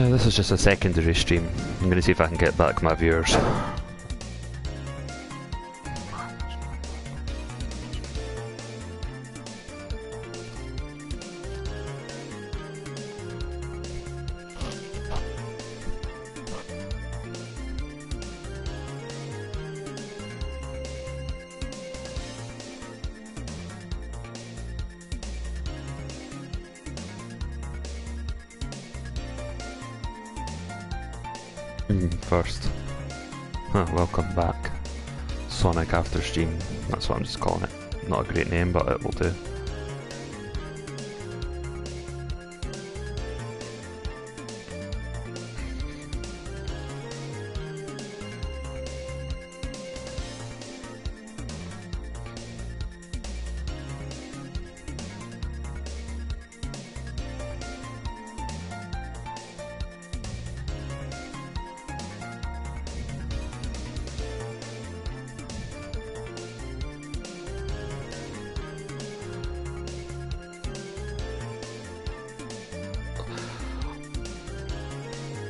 This is just a secondary stream. I'm gonna see if I can get back my viewers. First. Welcome back. Sonic After Stream. That's what I'm just calling it. Not a great name, but it will do.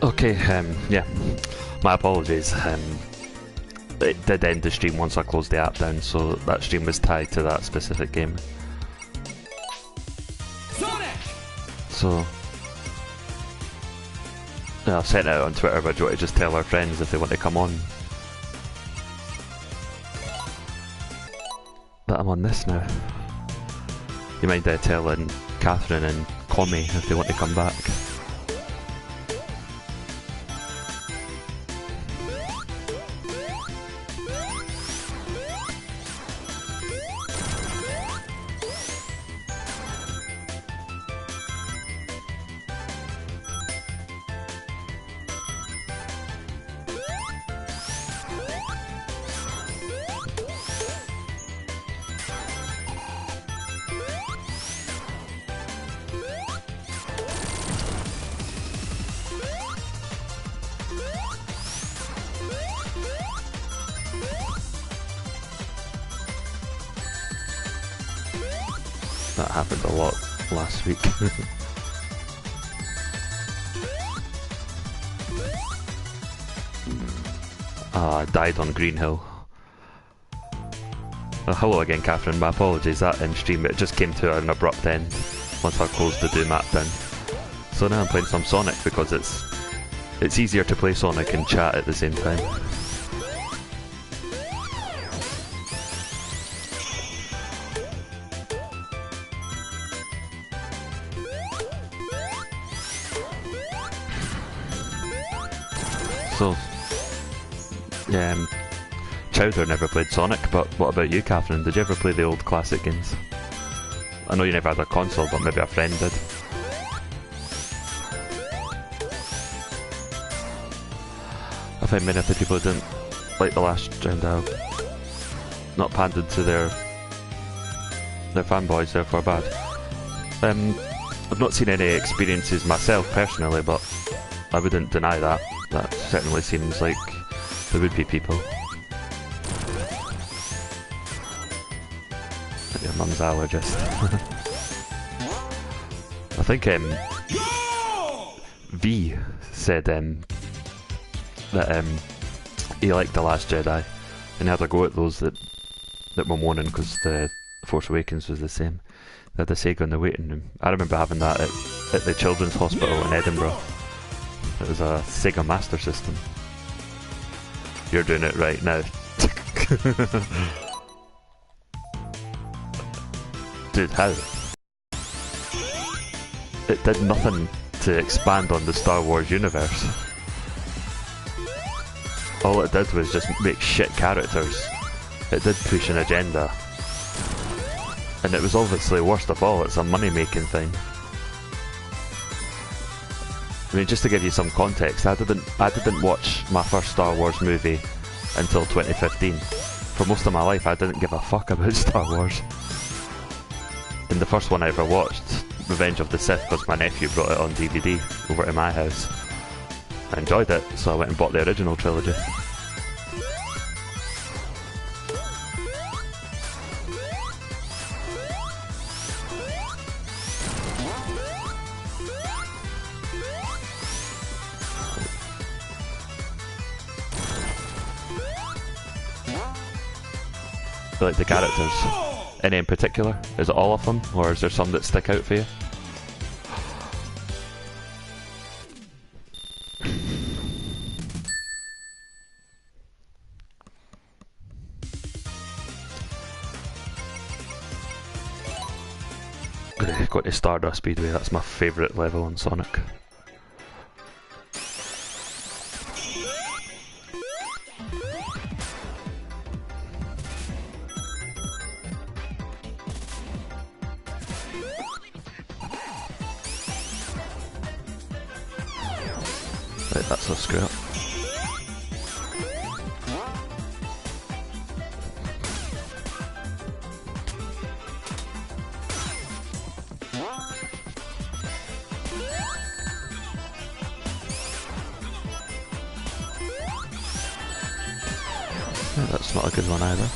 Okay, yeah, my apologies. It did end the stream once I closed the app down, so that stream was tied to that specific game. Sonic! So, yeah, I've sent it out on Twitter, but do you want to just tell our friends if they want to come on? That I'm on this now. You mind telling Catherine and Commie if they want to come back? That happened a lot last week. I died on Green Hill. Hello again, Catherine. My apologies, that in stream it just came to an abrupt end once I closed the Doom app down. So now I'm playing some Sonic because it's easier to play Sonic and chat at the same time. So, yeah, Chowder never played Sonic, but what about you, Catherine? Did you ever play the old classic games? I know you never had a console, but maybe a friend did. I find many of the people who didn't like the last round have not pandered to their fanboys, therefore bad. I've not seen any experiences myself personally, but I wouldn't deny that. That certainly seems like there would be people. Your mum's allergist. I think V said that he liked The Last Jedi and he had a go at those that were moaning because the Force Awakens was the same. They had a Sega in the waiting room. I remember having that at the Children's Hospital in Edinburgh. It was a Sega Master System. You're doing it right now. Dude, how? It did nothing to expand on the Star Wars universe. All it did was just make shit characters. It did push an agenda. And it was obviously worst of all, it's a money-making thing. I mean, just to give you some context, I didn't watch my first Star Wars movie until 2015. For most of my life, I didn't give a fuck about Star Wars. And the first one I ever watched, Revenge of the Sith, because my nephew brought it on DVD over to my house. I enjoyed it, so I went and bought the original trilogy. like the characters? Any in particular? Is it all of them, or is there some that stick out for you? Got to Stardust Speedway, that's my favourite level on Sonic. Right, that's a screw up. Yeah, that's not a good one either.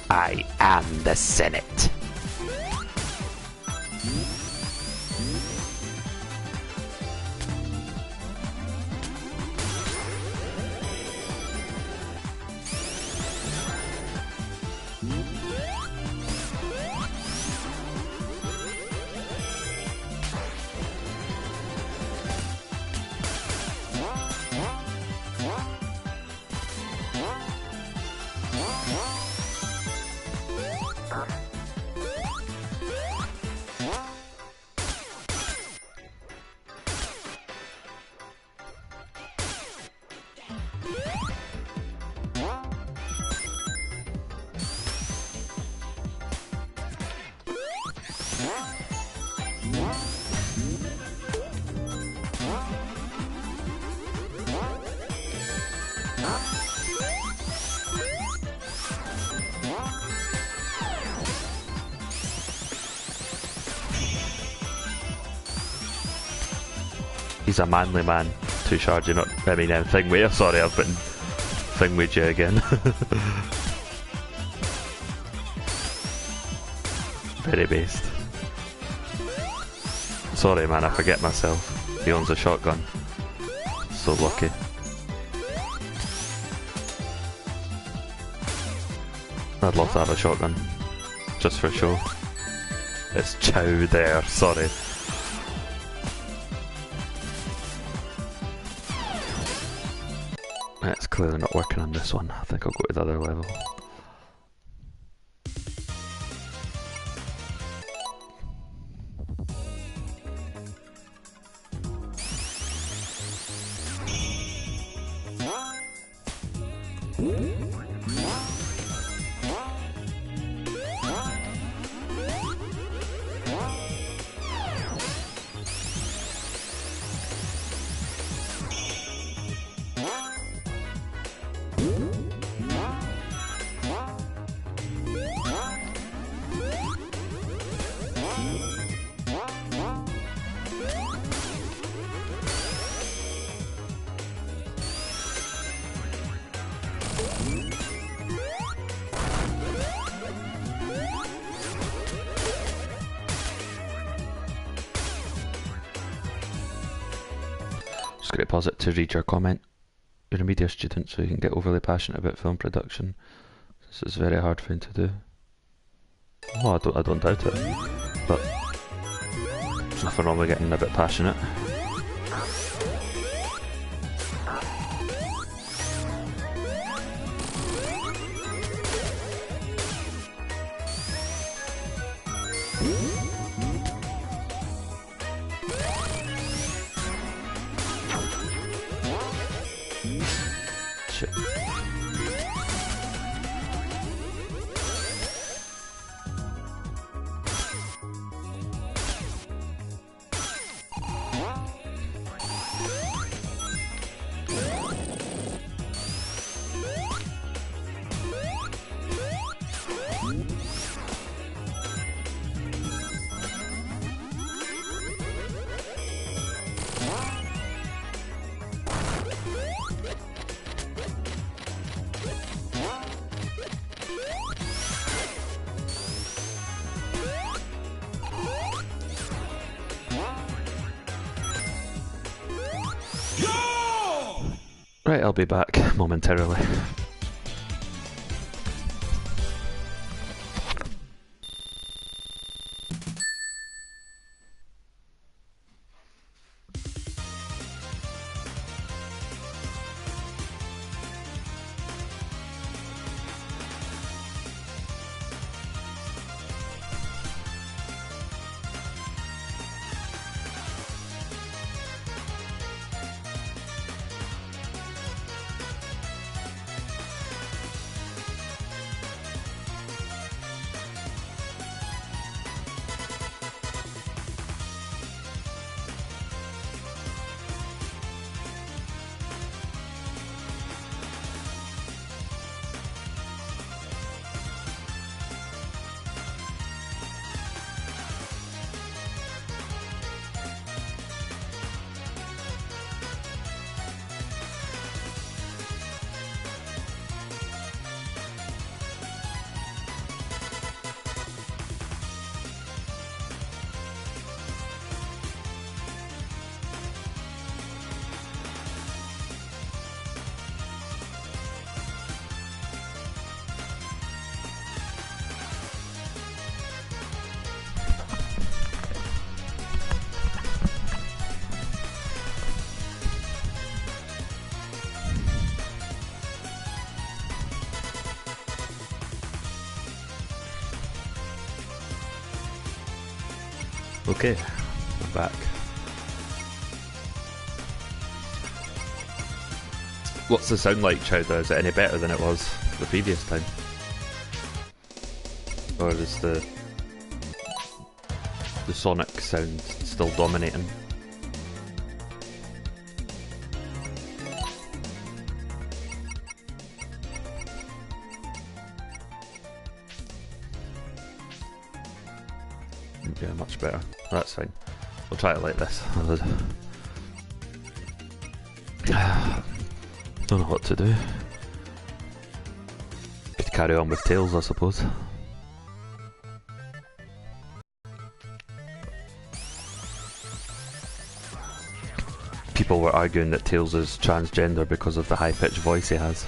I am the Senate. He's a manly man to charge you, not. I mean, Thingway. Sorry, I've been Thingwayed you again. Very based. Sorry, man, I forget myself. He owns a shotgun. So lucky. I'd love to have a shotgun. Just for show. It's Chow there, sorry. It's clearly not working on this one. I think I'll go to the other level. Just going to pause it to read your comment. You're a media student, so you can get overly passionate about film production. This is a very hard thing to do. Oh, I don't doubt it. But there's nothing wrong with getting a bit passionate. Shit. Right, I'll be back momentarily. Okay, I'm back. What's the sound like, Chowder? Is it any better than it was the previous time? Or is the Sonic sound still dominating? Yeah, much better. That's fine. We'll try it like this. Don't know what to do. Could carry on with Tails, I suppose. People were arguing that Tails is transgender because of the high-pitched voice he has.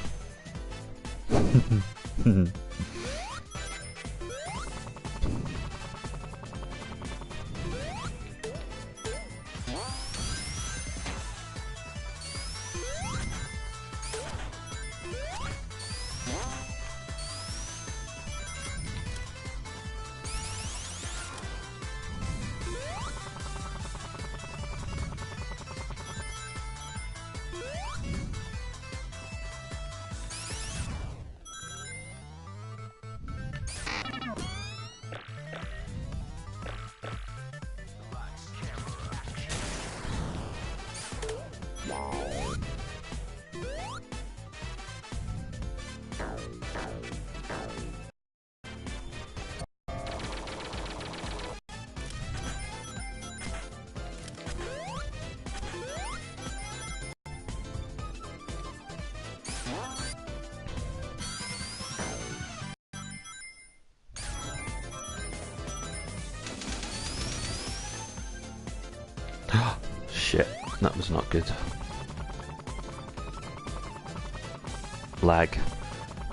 Shit, that was not good. Lag.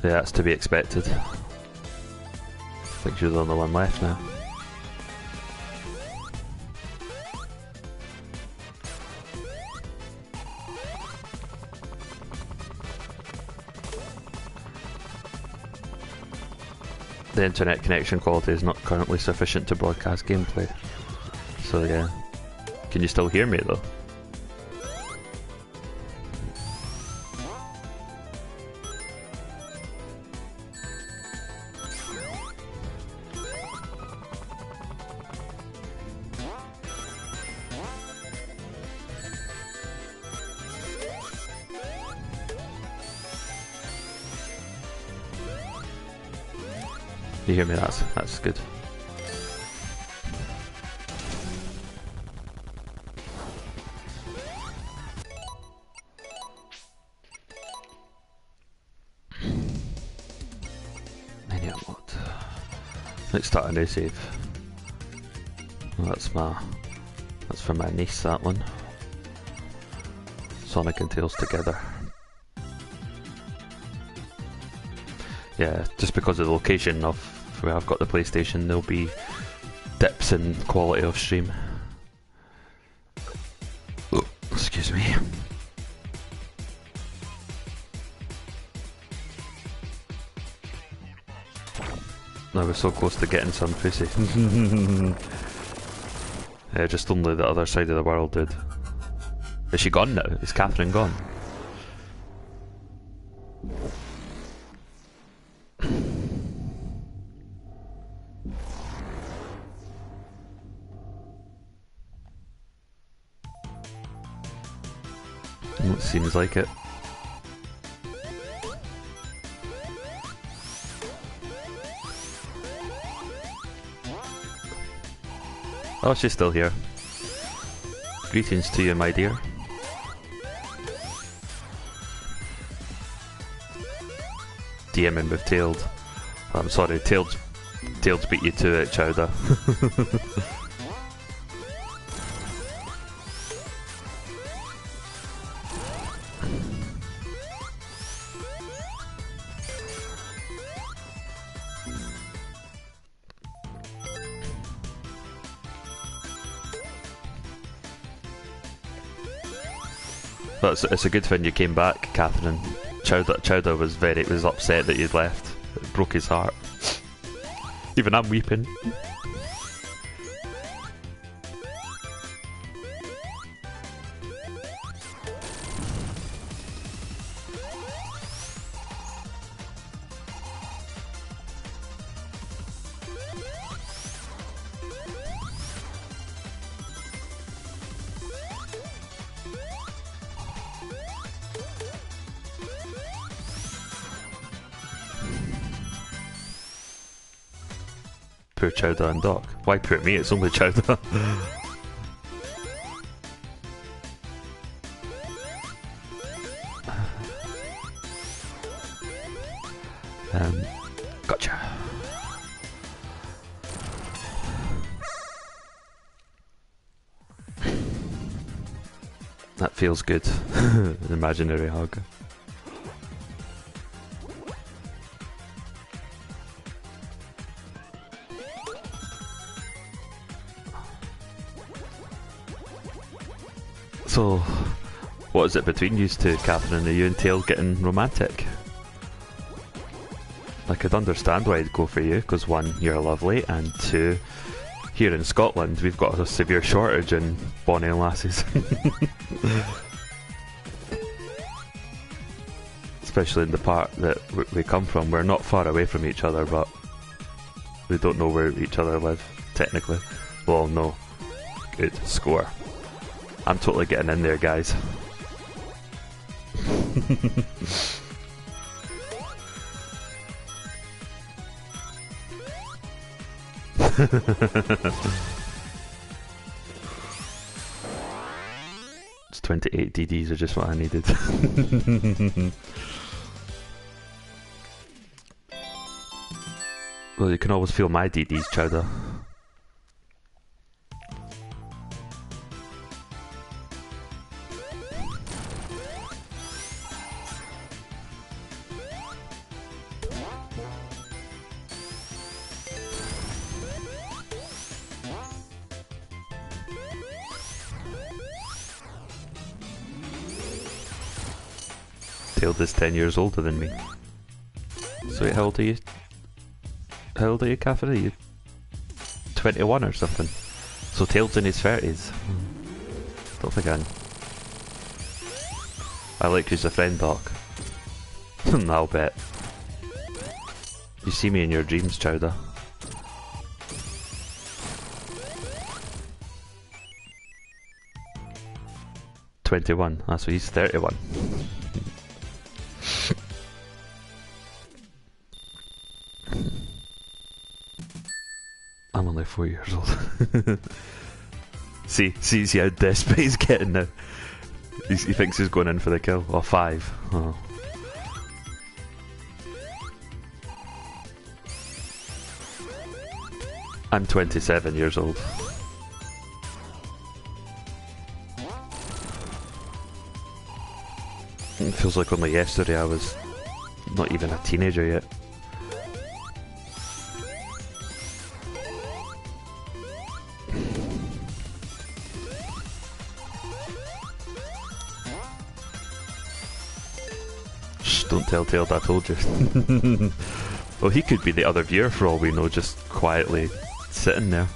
Yeah, that's to be expected. I think you're the only one left now. The internet connection quality is not currently sufficient to broadcast gameplay. So yeah. Can you still hear me though? You hear me? That's good. Let's start a new save. Well, that's for my niece, that one. Sonic and Tails together. Yeah, just because of the location of where I've got the PlayStation, there'll be dips in quality of stream. Oh, excuse me. I was so close to getting some pussy. Yeah, just only the other side of the world, dude. Is she gone now? Is Catherine gone? It seems like it. Oh, she's still here. Greetings to you, my dear. DMing with Tailed. I'm sorry, Tailed beat you to it, Chowder. But it's a good thing you came back, Catherine. Chowder was upset that you'd left. It broke his heart. Even I'm weeping. Poor Chowder and Doc. Why poor me? It's only Chowder. Gotcha. That feels good. An imaginary hug. So, what is it between you two, Catherine? Are you and Tail getting romantic? I could understand why I'd go for you, because one, you're lovely, and two, here in Scotland we've got a severe shortage in bonny lasses. Especially in the part that we come from. We're not far away from each other, but we don't know where each other live, technically. Well, no. Good. Score. I'm totally getting in there, guys. It's 28 DDs are just what I needed. Well, you can always feel my DDs, Chowder. Tailed is 10 years older than me. So wait, how old are you? How old are you, Catherine? Are you 21 or something? So Tail's in his 30s. Don't think I like you as a friend, Doc. I'll bet. You see me in your dreams, Chowder. "21, that's what he's 31. I'm only 4 years old. see how desperate he's getting now. He thinks he's going in for the kill. Or 5. Oh. I'm 27 years old. It feels like only yesterday I was not even a teenager yet. Telltale, I told you. Well, he could be the other viewer for all we know, just quietly sitting there.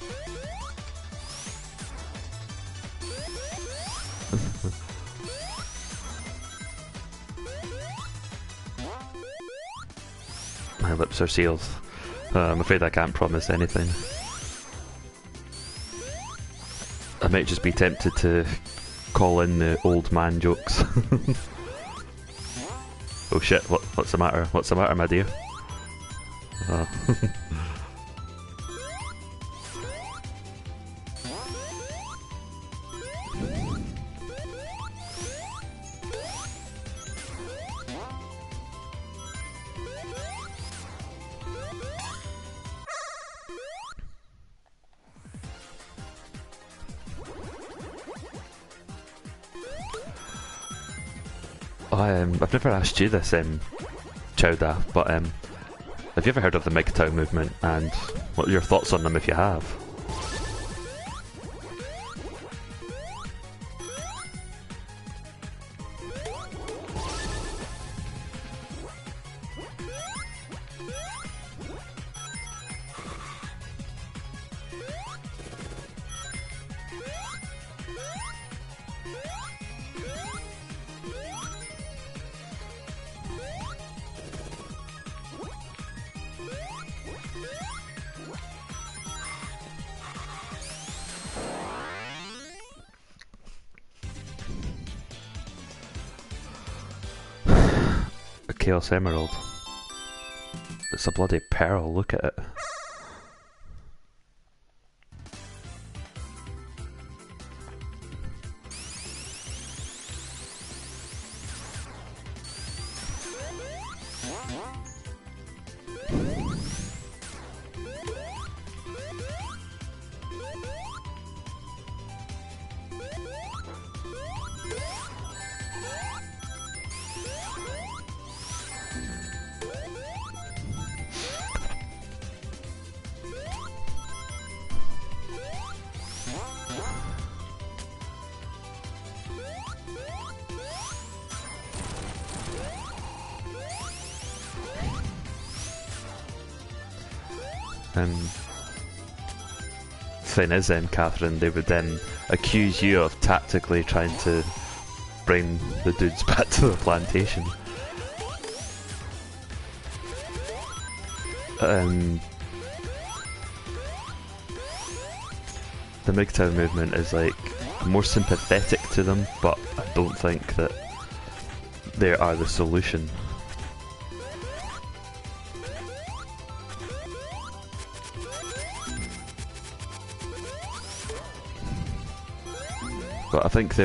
My lips are sealed. I'm afraid I can't promise anything. I might just be tempted to call in the old man jokes. Oh shit, what's the matter? What's the matter, my dear? I've never asked you this, Chowda, but have you ever heard of the MGTOW movement, and what are your thoughts on them if you have? Chaos Emerald. It's a bloody pearl, look at it. Thing is, Catherine, they would then accuse you of tactically trying to bring the dudes back to the plantation. The MGTOW movement is like, I'm more sympathetic to them, but I don't think that they are the solution. But I think they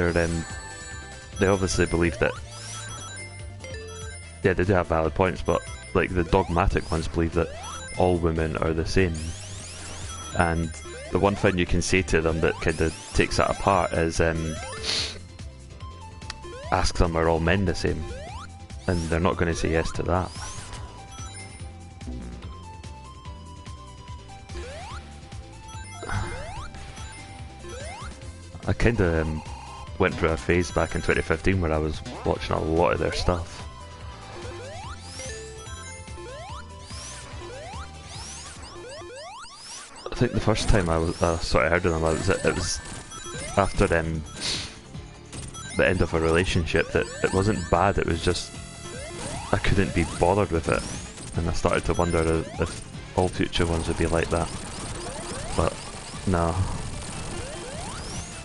obviously believe that, yeah, they do have valid points, but like the dogmatic ones believe that all women are the same. And the one thing you can say to them that kind of takes that apart is ask them, are all men the same? And they're not going to say yes to that. I kind of went through a phase back in 2015 where I was watching a lot of their stuff. I think the first time I heard of them, it was after the end of a relationship. That it wasn't bad, it was just I couldn't be bothered with it, and I started to wonder if all future ones would be like that. But no.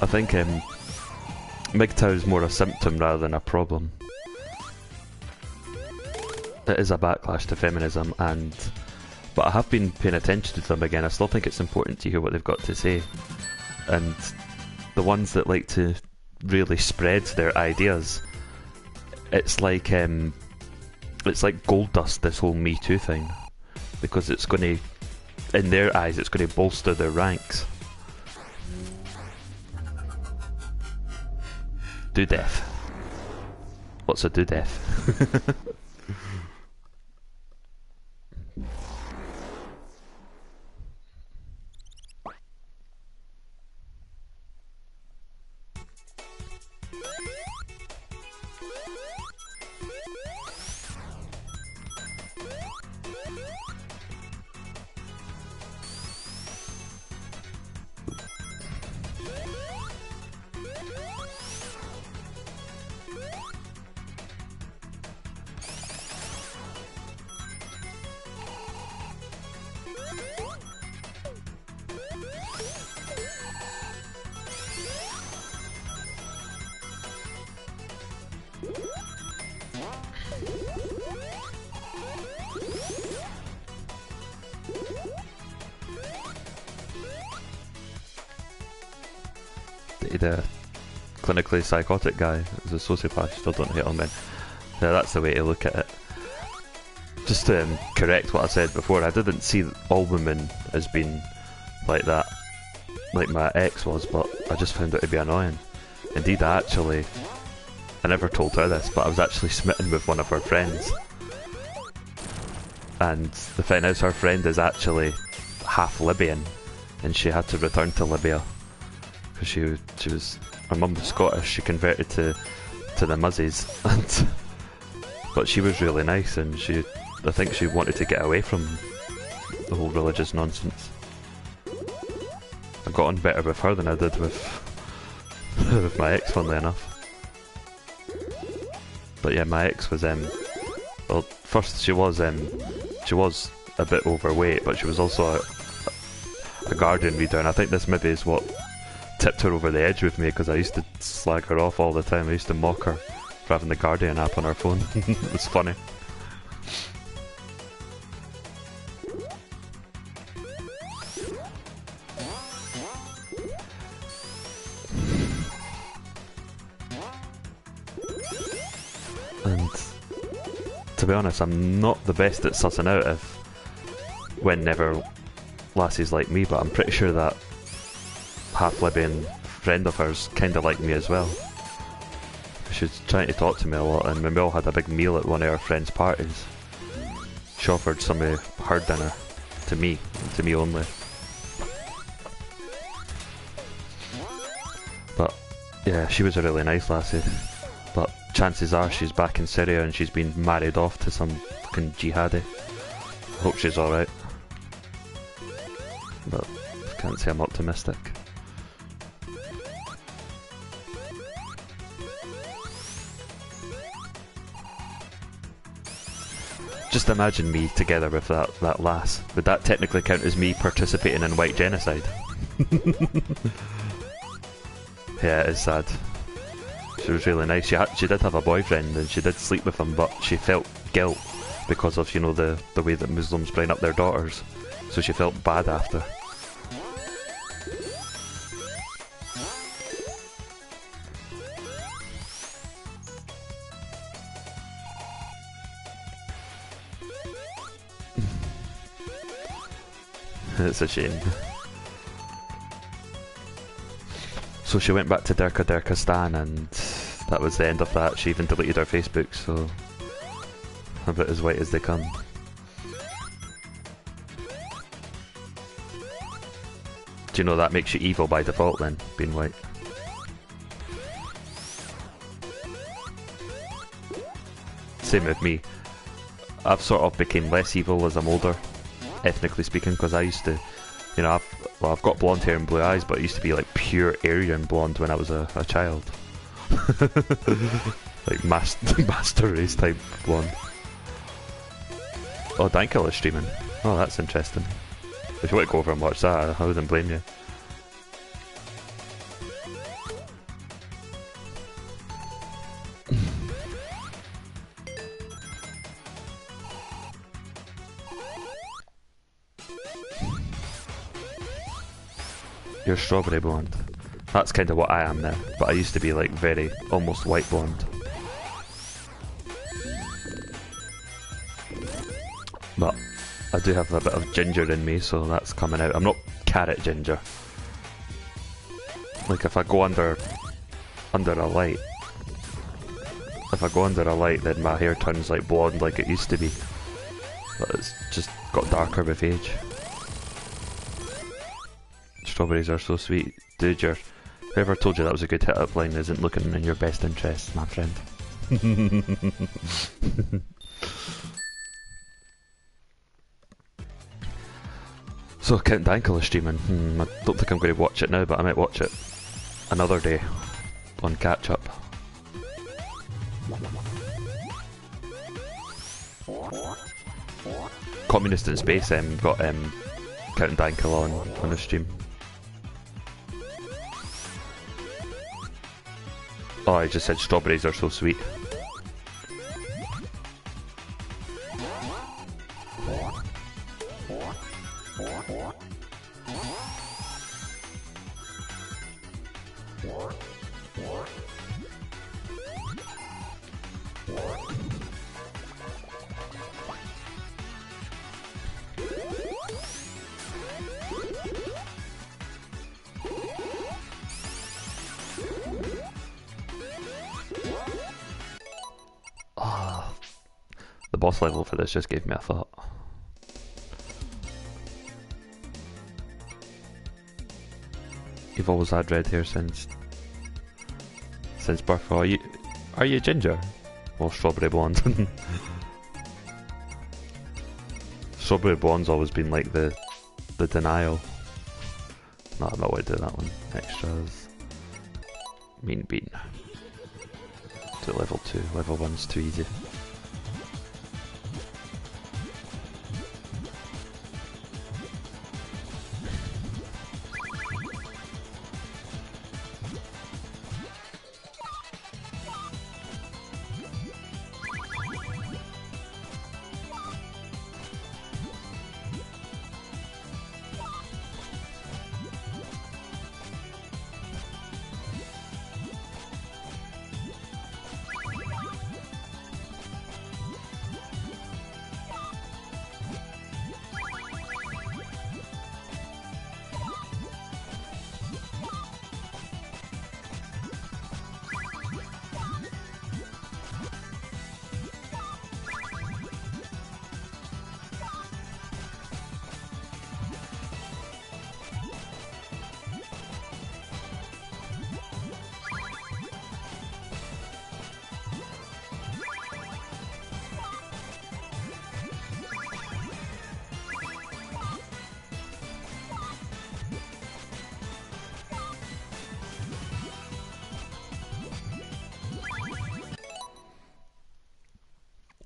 I think MGTOW is more a symptom rather than a problem. It is a backlash to feminism, but I have been paying attention to them again. I still think it's important to hear what they've got to say. And the ones that like to really spread their ideas, it's like gold dust, this whole Me Too thing. Because it's going to, in their eyes, it's going to bolster their ranks. Do death. What's a do death? The clinically psychotic guy is a sociopath. Still don't hate on men. Yeah, that's the way to look at it. Just to correct what I said before, I didn't see all women as being like that, like my ex was, but I just found it to be annoying. Indeed, I never told her this, but I was actually smitten with one of her friends. And the thing is, her friend is actually half Libyan, and she had to return to Libya. Because she was, her mum was Scottish, she converted to the Muzzies, but she was really nice, and I think she wanted to get away from the whole religious nonsense. I got on better with her than I did with with my ex, funnily enough. But yeah, my ex was well, first she was a bit overweight, but she was also a Guardian reader, and I think this maybe is what tipped her over the edge with me, because I used to slag her off all the time. I used to mock her for having the Guardian app on her phone. It was funny. And to be honest, I'm not the best at sussing out if whenever lassies like me, but I'm pretty sure that half Libyan friend of hers kinda liked me as well. She was trying to talk to me a lot, and when we all had a big meal at one of our friends' parties, she offered some of her dinner to me only. But yeah, she was a really nice lassie, but chances are she's back in Syria and she's been married off to some fucking jihadi. I hope she's alright, but I can't say I'm optimistic. Just imagine me together with that lass. Would that technically count as me participating in white genocide? Yeah, it is sad. She was really nice. She did have a boyfriend and she did sleep with him, but she felt guilt because of, you know, the way that Muslims bring up their daughters. So she felt bad after. It's a shame. So she went back to Durkistan, and that was the end of that. She even deleted her Facebook, so about as white as they come. Do you know that makes you evil by default then, being white? Same with me. I've sort of become less evil as I'm older, ethnically speaking, because I used to, you know, I've got blonde hair and blue eyes, but it used to be like pure Aryan blonde when I was a child. Like master race type blonde. Oh, Dankel is streaming. Oh, that's interesting. If you want to go over and watch that, I wouldn't blame you. You're strawberry blonde. That's kind of what I am now, but I used to be like very, almost white blonde. But I do have a bit of ginger in me, so that's coming out. I'm not carrot ginger. Like if I go under a light, then my hair turns like blonde like it used to be. But it's just got darker with age. Strawberries are so sweet. Dude, whoever told you that was a good hit-up line isn't looking in your best interests, my friend. So, Count Dankel is streaming. I don't think I'm going to watch it now, but I might watch it another day on catch-up. Communist in Space got Counting Dankala on the stream. Oh, I just said strawberries are so sweet. The boss level for this just gave me a thought. You've always had red hair since birth. Are you ginger? Or strawberry blonde? Strawberry blonde's always been like the denial. No, I'm not going to do that one. Extras. Mean bean. To level 2. Level 1's too easy.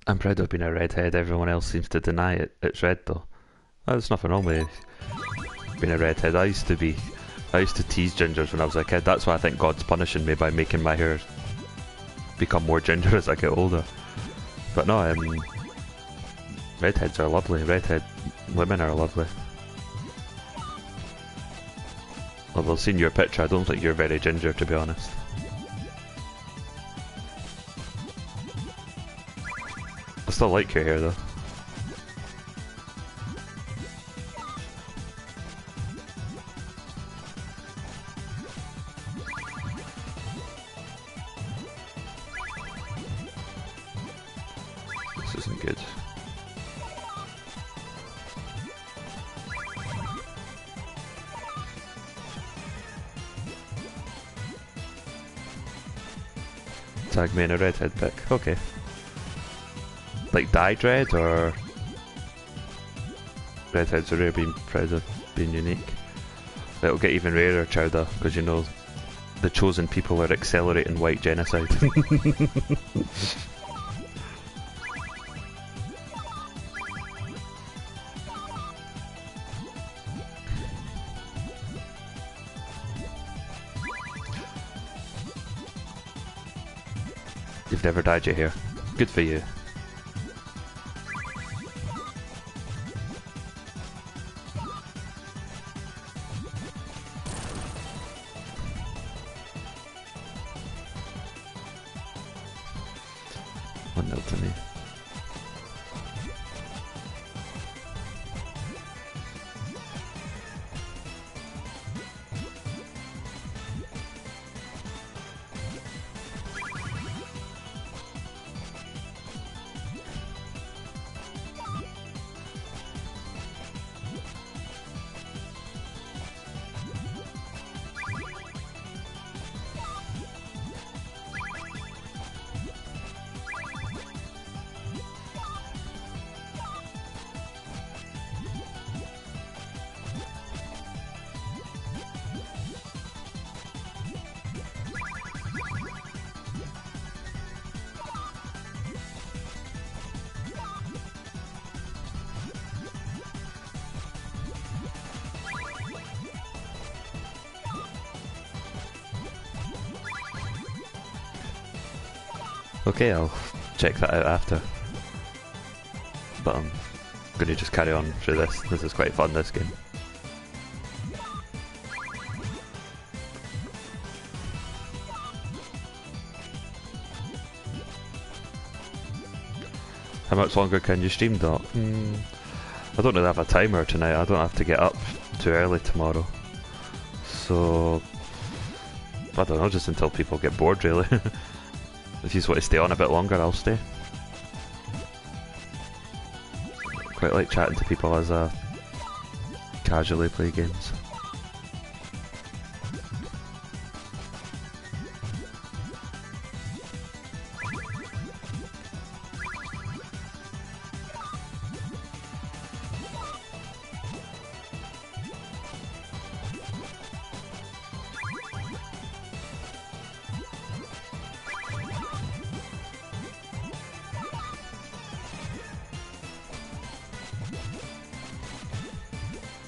I'm proud of being a redhead. Everyone else seems to deny it. It's red though. There's nothing wrong with being a redhead. I used to tease gingers when I was a kid. That's why I think God's punishing me by making my hair become more ginger as I get older. But no, redheads are lovely. Redhead women are lovely. Although seeing your picture, I don't think you're very ginger, to be honest. I still like your hair though. This isn't good. Tag me in a redhead pic. Okay. Like dyed red, or redheads are rare, being proud of being unique. It'll get even rarer, Chowder, because you know the chosen people are accelerating white genocide. You've never dyed your hair. Good for you. To me. Okay, I'll check that out after. But I'm going to just carry on through this. This is quite fun, this game. How much longer can you stream, Doc? I don't really have a timer tonight. I don't have to get up too early tomorrow. So, I don't know, just until people get bored, really. If you just want to stay on a bit longer, I'll stay. Quite like chatting to people as I casually play games.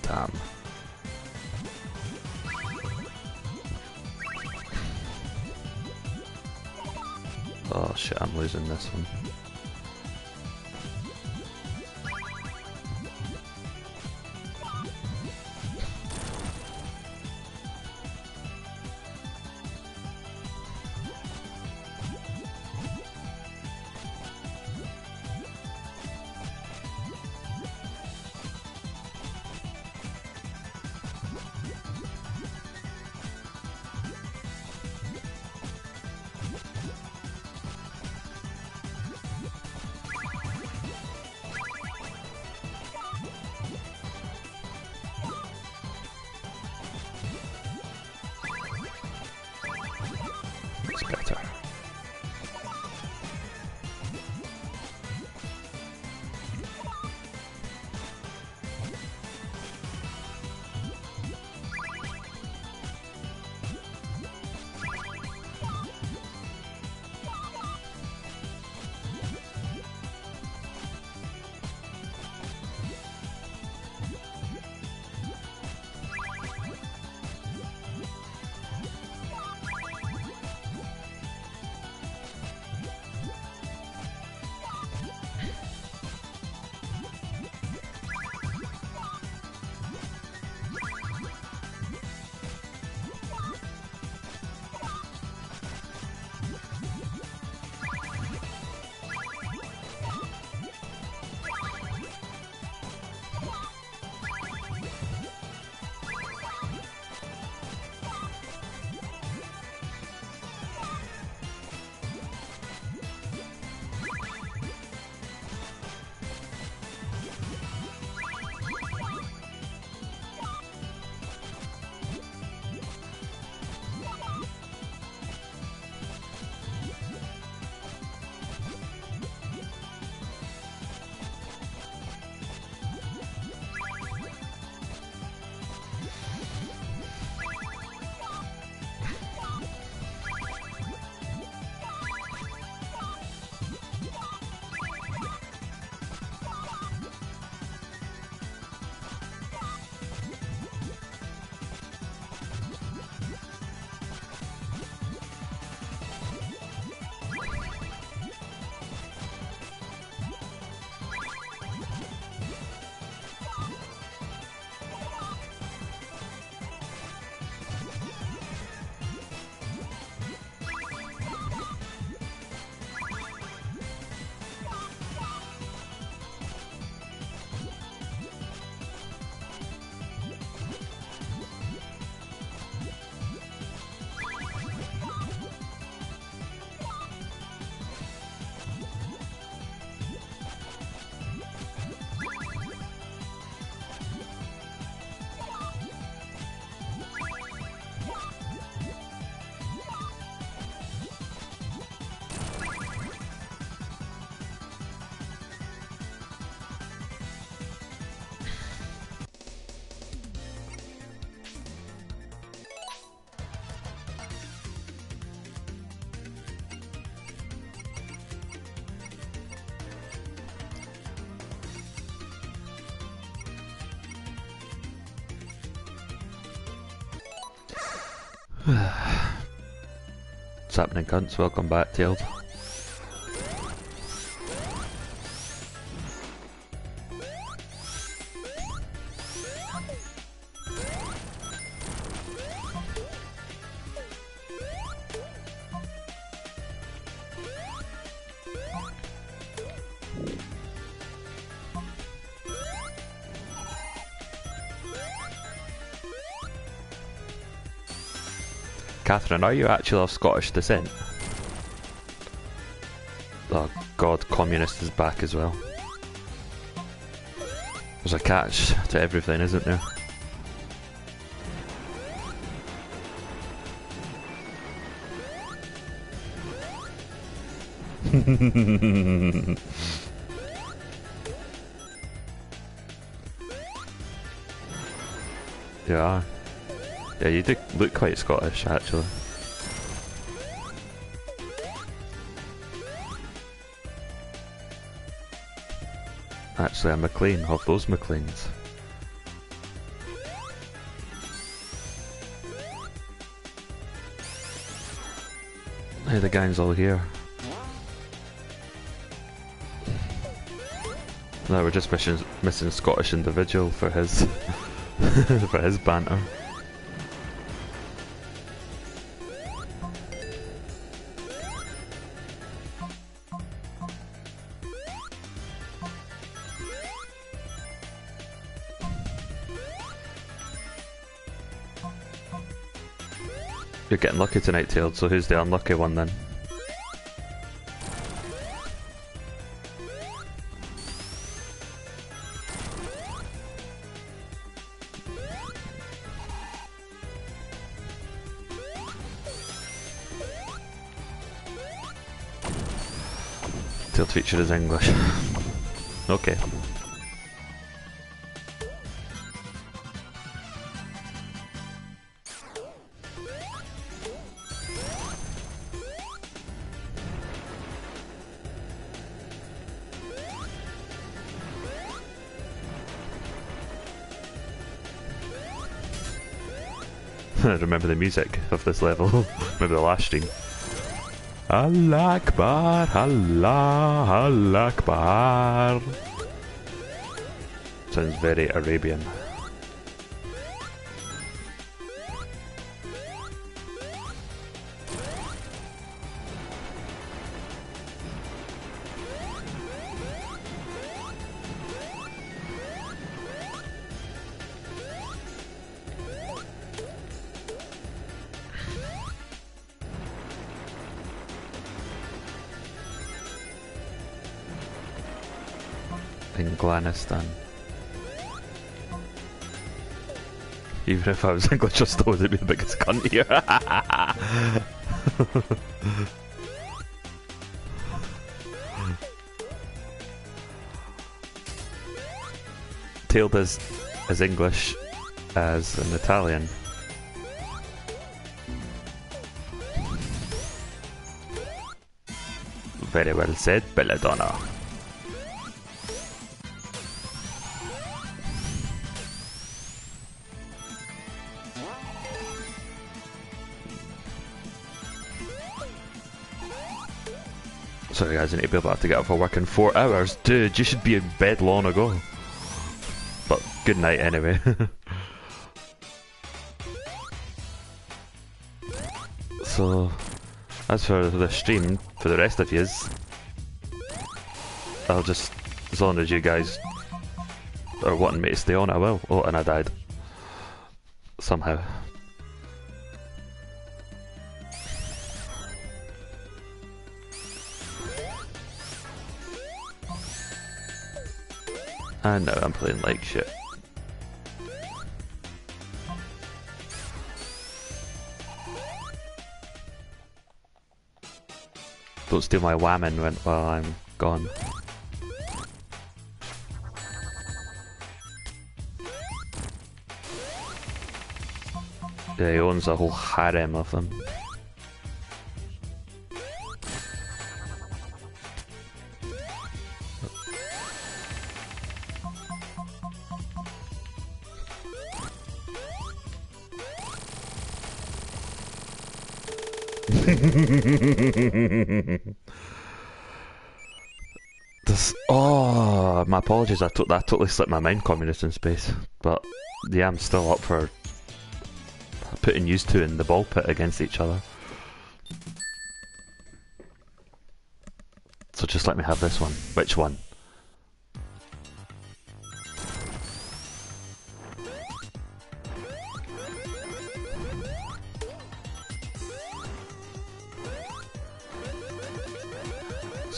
Damn. Oh shit, I'm losing this one. Better. What's happening, cunts? Welcome back, Tailed. Catherine, are you actually of Scottish descent? Oh god, communist is back as well. There's a catch to everything, isn't there? Yeah. Yeah, you do look quite Scottish, actually. Actually, I'm McLean of those McLeans. Hey, the gang's all here. No, we're just missing Scottish individual for his for his banter. You're getting lucky tonight, Tailed, so who's the unlucky one then? Tailed feature is English. Okay. Remember the music of this level. Remember the last stream. Allah Akbar, Allah Akbar. Sounds very Arabian. Afghanistan. Even if I was English, I still would be the biggest cunt here. Tailed is as English as an Italian. Very well said, Belladonna. Sorry guys, I need to be about to get up for work in 4 hours. Dude, you should be in bed long ago. But good night anyway. So, as for the stream, for the rest of yous, I'll just, as long as you guys are wanting me to stay on, I will. Oh, and I died. Somehow. And now I'm playing like shit. Don't steal my whammon while I'm gone. Yeah, he owns a whole harem of them. Oh, my apologies, that totally slipped my mind, communist in space. But yeah, I'm still up for putting used to in the ball pit against each other. So just let me have this one. Which one?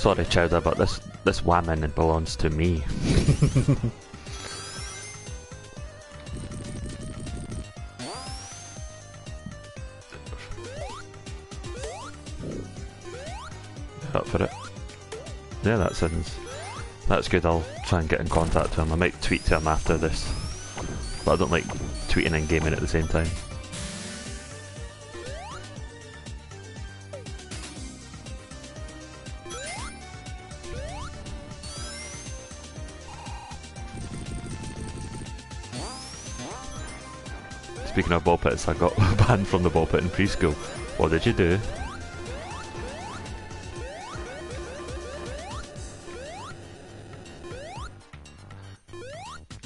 Sorry, Chowder, but this woman belongs to me. Up for it. Yeah, that's good. I'll try and get in contact with him. I might tweet to him after this, but I don't like tweeting and gaming at the same time. Speaking of ball pits, I got banned from the ball pit in preschool. What did you do?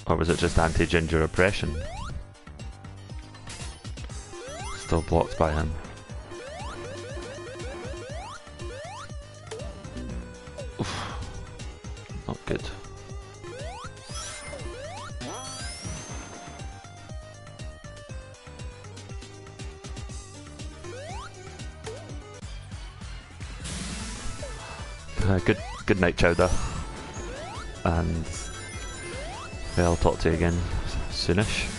Or was it just anti-ginger oppression? Still blocked by him. Oof. Not good. Good night, Chowder. And yeah, I'll talk to you again soonish.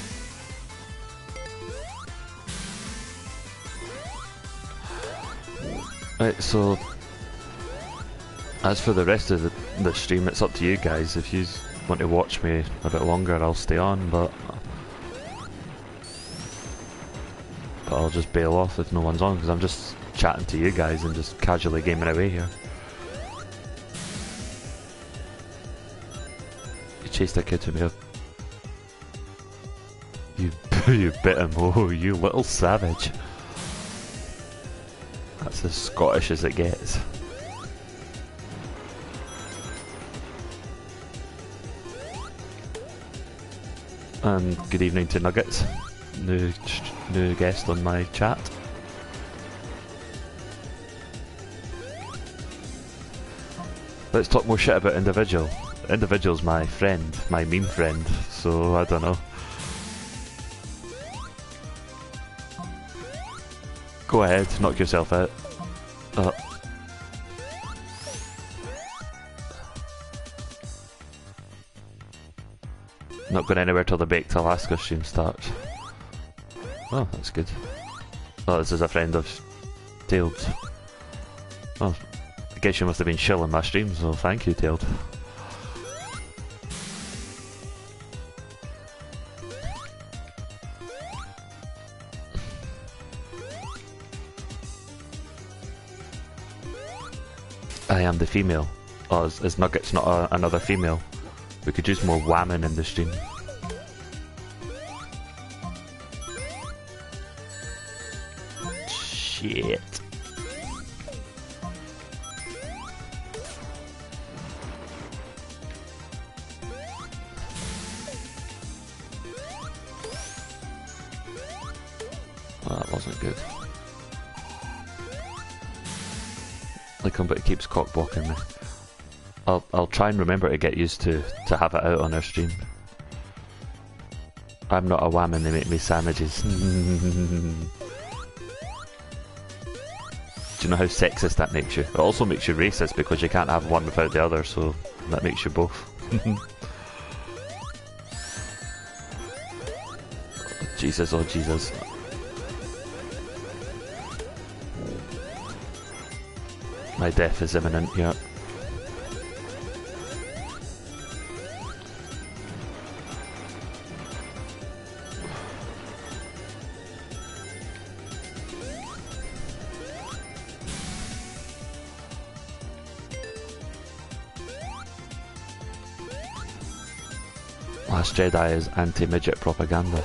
Right, so as for the rest of the stream, it's up to you guys. If you want to watch me a bit longer, I'll stay on, but I'll just bail off if no one's on, because I'm just chatting to you guys and just casually gaming away here. Chased a kid to me. You bit him. Oh, you little savage. That's as Scottish as it gets. And good evening to Nuggets, new guest on my chat. Let's talk more shit about Individual. Individual's my friend, my meme friend, so I don't know. Go ahead, knock yourself out. Not going anywhere till the Baked Alaska stream starts. Oh, that's good. Oh, this is a friend of Tailed. Oh, I guess you must have been shilling my stream, so thank you, Tailed. I am the female. Oh, is Nuggets not another female? We could use more whammon in the stream. Shit. Well, that wasn't good. But it keeps cock blocking me. I'll try and remember to get used to have it out on our stream. I'm not a whammon, they make me sandwiches. Do you know how sexist that makes you? It also makes you racist because you can't have one without the other, so that makes you both. Jesus, oh Jesus. My death is imminent here. Last Jedi is anti-midget propaganda.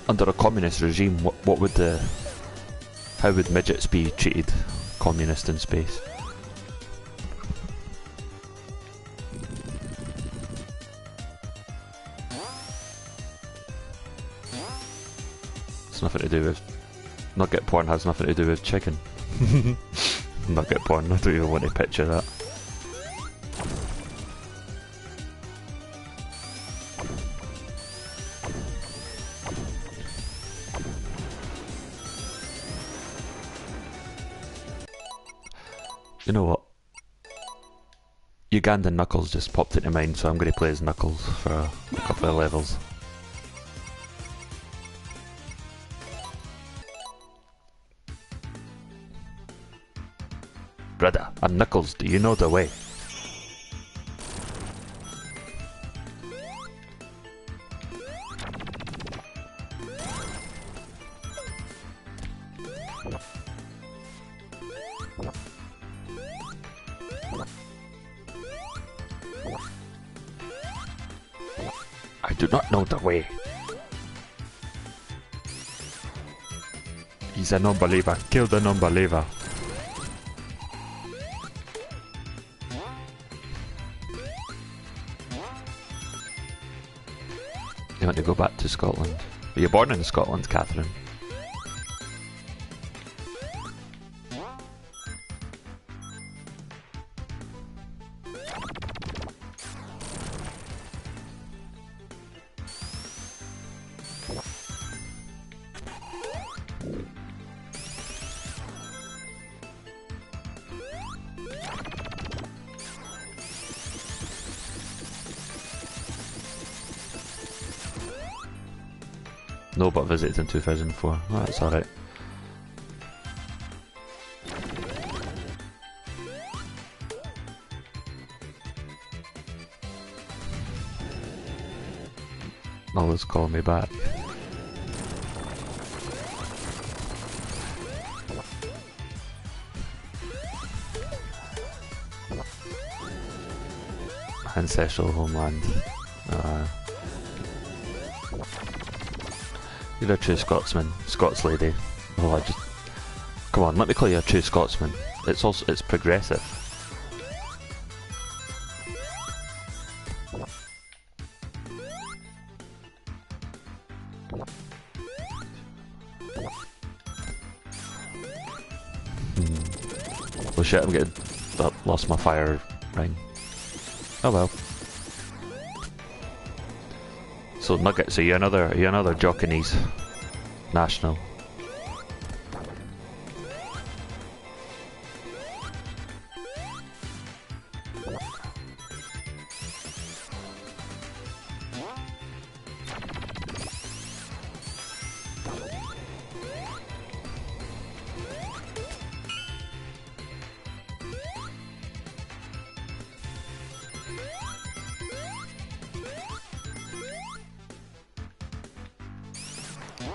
Under a communist regime, what would how would midgets be treated? Communist in space. It's nothing to do with nugget porn. Has nothing to do with chicken. Nugget porn. I don't even want to picture that. You know what? Ugandan Knuckles just popped into mind, so I'm going to play as Knuckles for a couple of levels. Brother, I'm Knuckles, do you know the way? I do not know the way. He's a non-believer. Kill the non-believer. You want to go back to Scotland? Were you born in Scotland, Catherine? No, but visited in 2004. Oh, that's alright. Always call me back. Ancestral homeland. You're a true Scotsman, Scots lady. Oh, come on, let me call you a true Scotsman. It's progressive. Oh shit, I'm getting lost my fire ring. Oh well. So Nugget, so you're another Jockinese national.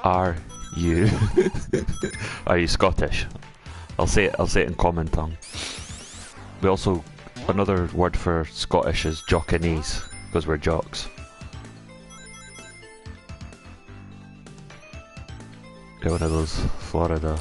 Are you are you Scottish? I'll say it in common tongue. We also, another word for Scottish is Jockinese, because we're jocks. Get one of those Florida.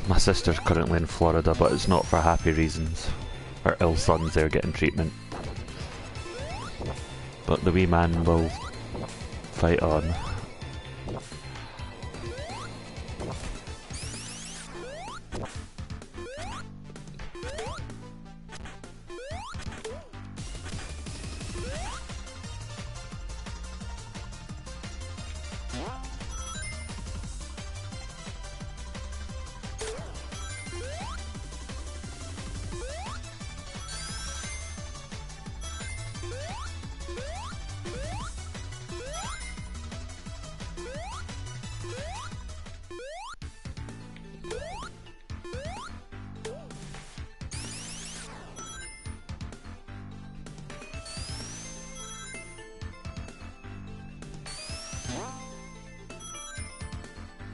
My sister's currently in Florida, but it's not for happy reasons. Her ill son's there getting treatment. But the wee man will fight on.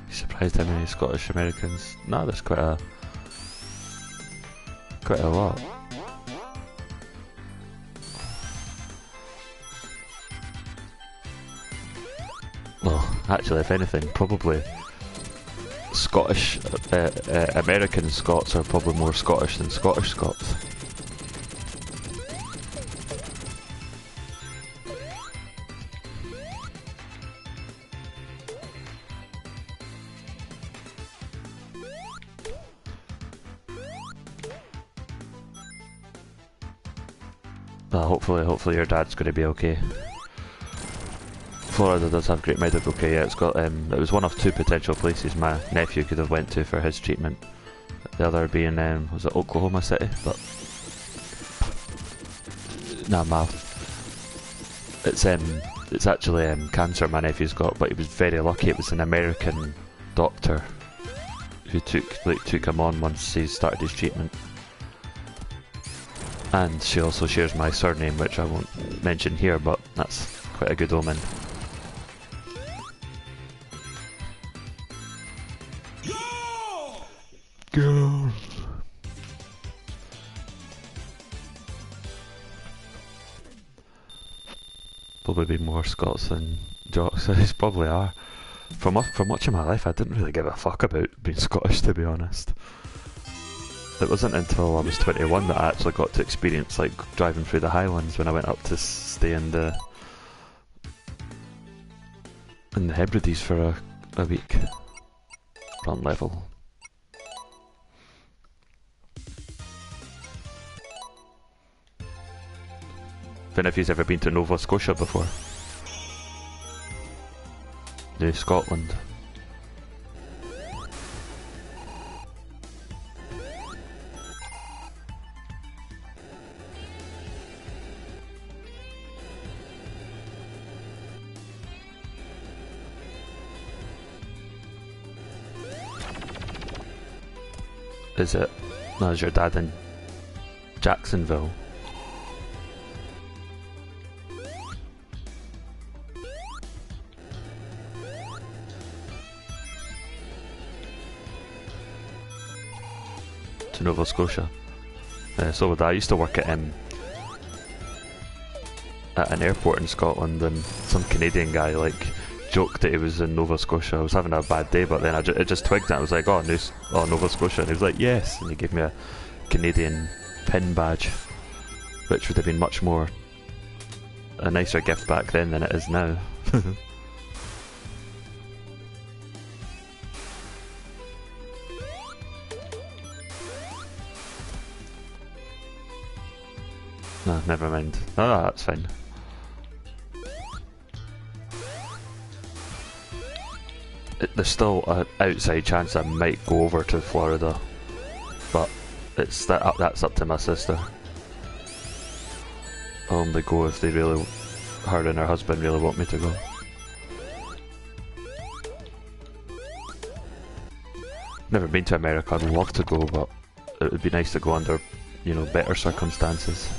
Surprised how many Scottish Americans. No, there's quite a lot. Well, actually, if anything, probably Scottish American Scots are probably more Scottish than Scottish Scots. Hopefully your dad's going to be okay. Florida does have great medical care. Yeah, it's got. It was one of two potential places my nephew could have went to for his treatment. The other being was it Oklahoma City, but nah, it's actually cancer my nephew's got, but he was very lucky. It was an American doctor who took him on once he started his treatment. And she also shares my surname, which I won't mention here, but that's quite a good omen. Go! Probably be more Scots than Jocks. They probably are. For much of my life, I didn't really give a fuck about being Scottish, to be honest. It wasn't until I was 21 that I actually got to experience like driving through the Highlands when I went up to stay in the Hebrides for a week. Run level. If any of you's ever been to Nova Scotia before? New Scotland. Is it? No, is your dad in Jacksonville? To Nova Scotia. So with that, I used to work at an airport in Scotland, and some Canadian guy like joked that he was in Nova Scotia. I was having a bad day, but then it just twigged and I was like, oh, Nova Scotia, and he was like, yes, and he gave me a Canadian pin badge, which would have been much more a nicer gift back then than it is now. No, never mind. No, that's fine. There's still an outside chance I might go over to Florida, but that's up to my sister. I'll only go if her and her husband really want me to go. Never been to America. I'd love to go, but it would be nice to go under, better circumstances.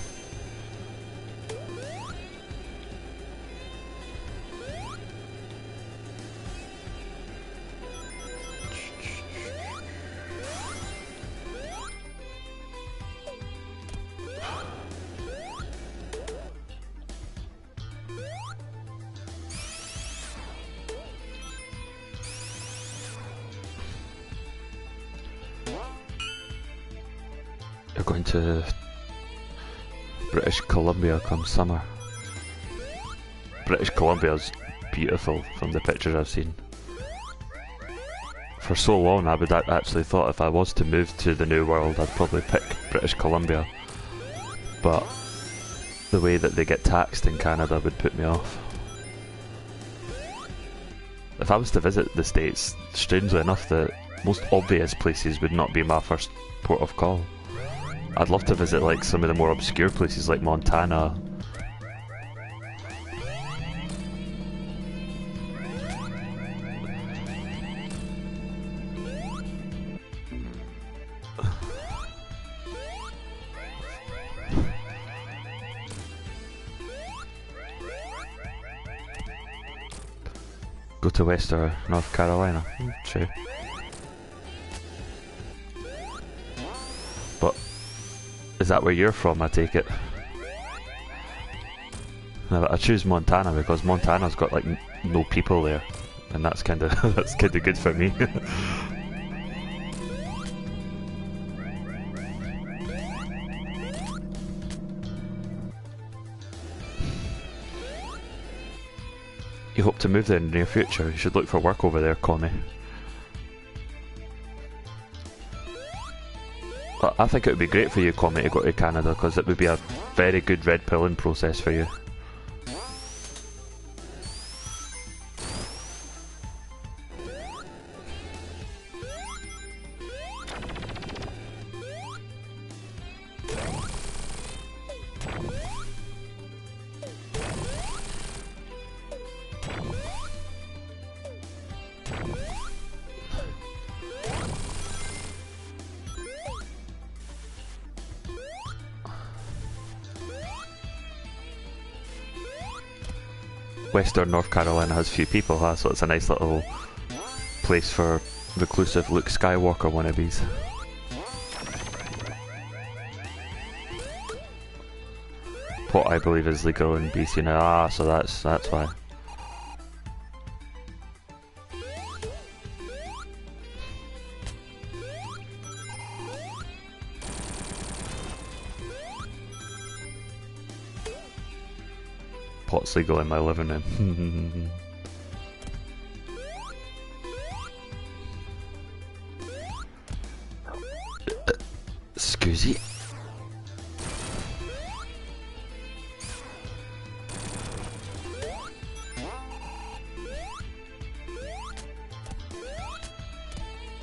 You're going to British Columbia come summer. British Columbia's beautiful from the pictures I've seen. For so long I would actually thought if I was to move to the New World I'd probably pick British Columbia, but the way that they get taxed in Canada would put me off. If I was to visit the States, strangely enough the most obvious places would not be my first port of call. I'd love to visit like some of the more obscure places like Montana. Go to West or North Carolina. True. But is that where you're from, I take it? No, I choose Montana because Montana's got like no people there, and that's kind of good for me. You hope to move there in the near future? You should look for work over there, Connie. I think it would be great for you, Comet, to go to Canada, because it would be a very good red pilling process for you. Western North Carolina has few people, huh? So it's a nice little place for reclusive Luke Skywalker wannabes. Pot, I believe, is legal in BC now. Ah, so that's why. Pot's legal in my living room. Scusi.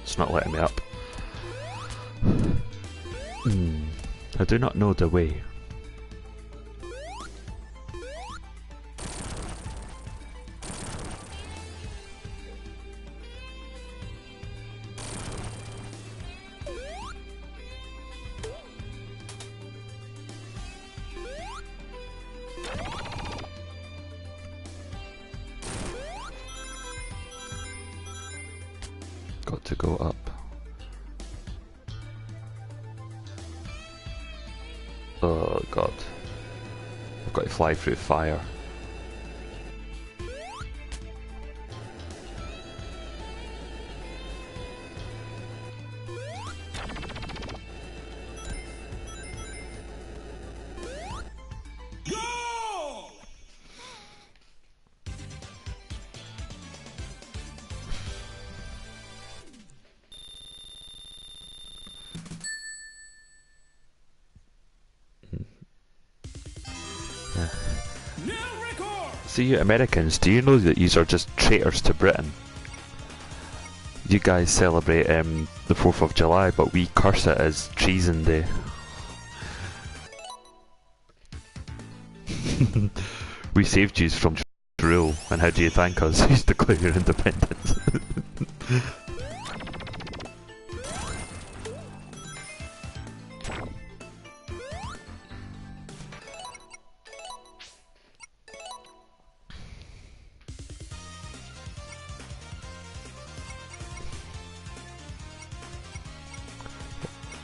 It's not letting me up. I do not know the way. Got to go up. Oh god. I've got to fly through fire. See, you Americans, do you know that yous are just traitors to Britain? You guys celebrate the 4th of July, but we curse it as Treason Day. We saved yous from rule, and how do you thank us? Yous declare your independence.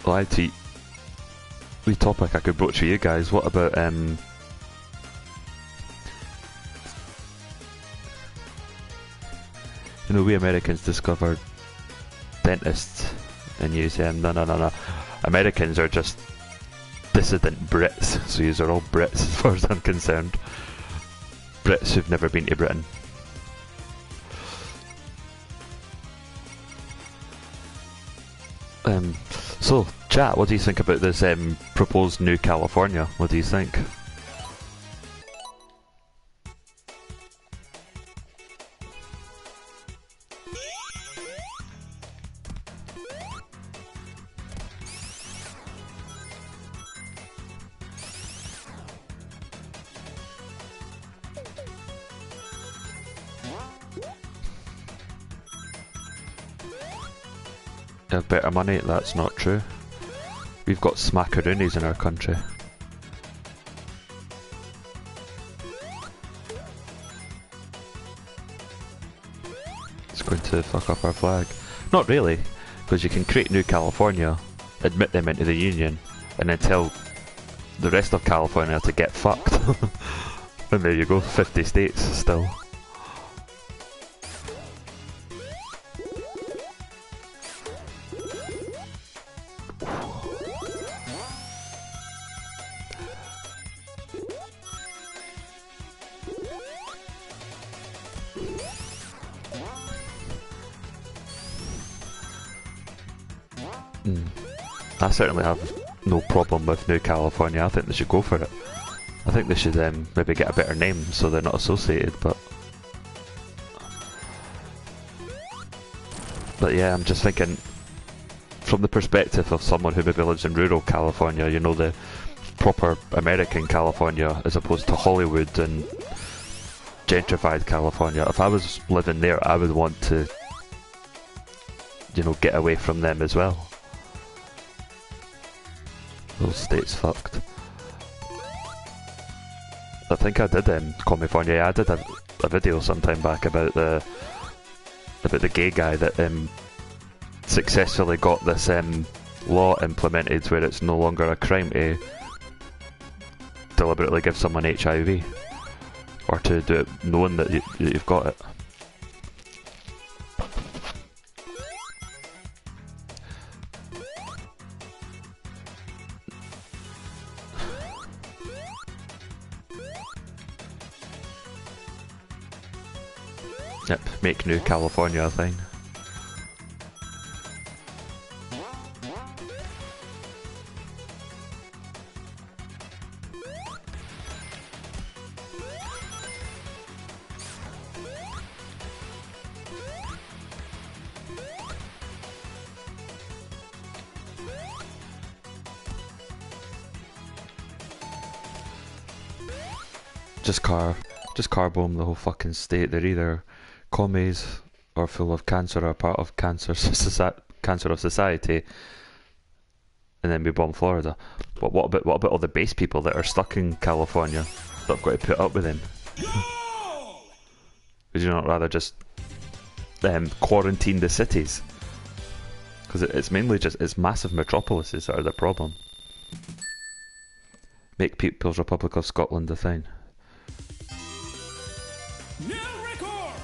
Live tweet. The topic I could broach for you guys. What about you know, we Americans discovered dentists and use no. Americans are just dissident Brits, so yous are all Brits as far as I'm concerned. Brits who've never been to Britain. So, chat, what do you think about this proposed new California? What do you think? Have better money? That's not true. We've got smackaroonies in our country. It's going to fuck up our flag. Not really, because you can create New California, admit them into the Union, and then tell the rest of California to get fucked. And there you go, 50 states still. I certainly have no problem with New California. I think they should go for it. I think they should maybe get a better name so they're not associated, but yeah, I'm just thinking from the perspective of someone who maybe lives in rural California, you know, the proper American California as opposed to Hollywood and gentrified California. If I was living there, I would want to, you know, get away from them as well. Those states fucked. I think I did California. Yeah, I did a video sometime back about the gay guy that successfully got this law implemented where it's no longer a crime to deliberately give someone HIV or to do it knowing that you've got it. Yep, make New California a thing. Just car bomb the whole fucking state. They're either commies or full of cancer or part of cancer of society, and then we bomb Florida. But what about all the base people that are stuck in California that have got to put up with them? Would you not rather just quarantine the cities? Because it's mainly just it's massive metropolises that are the problem. Make People's Republic of Scotland a thing.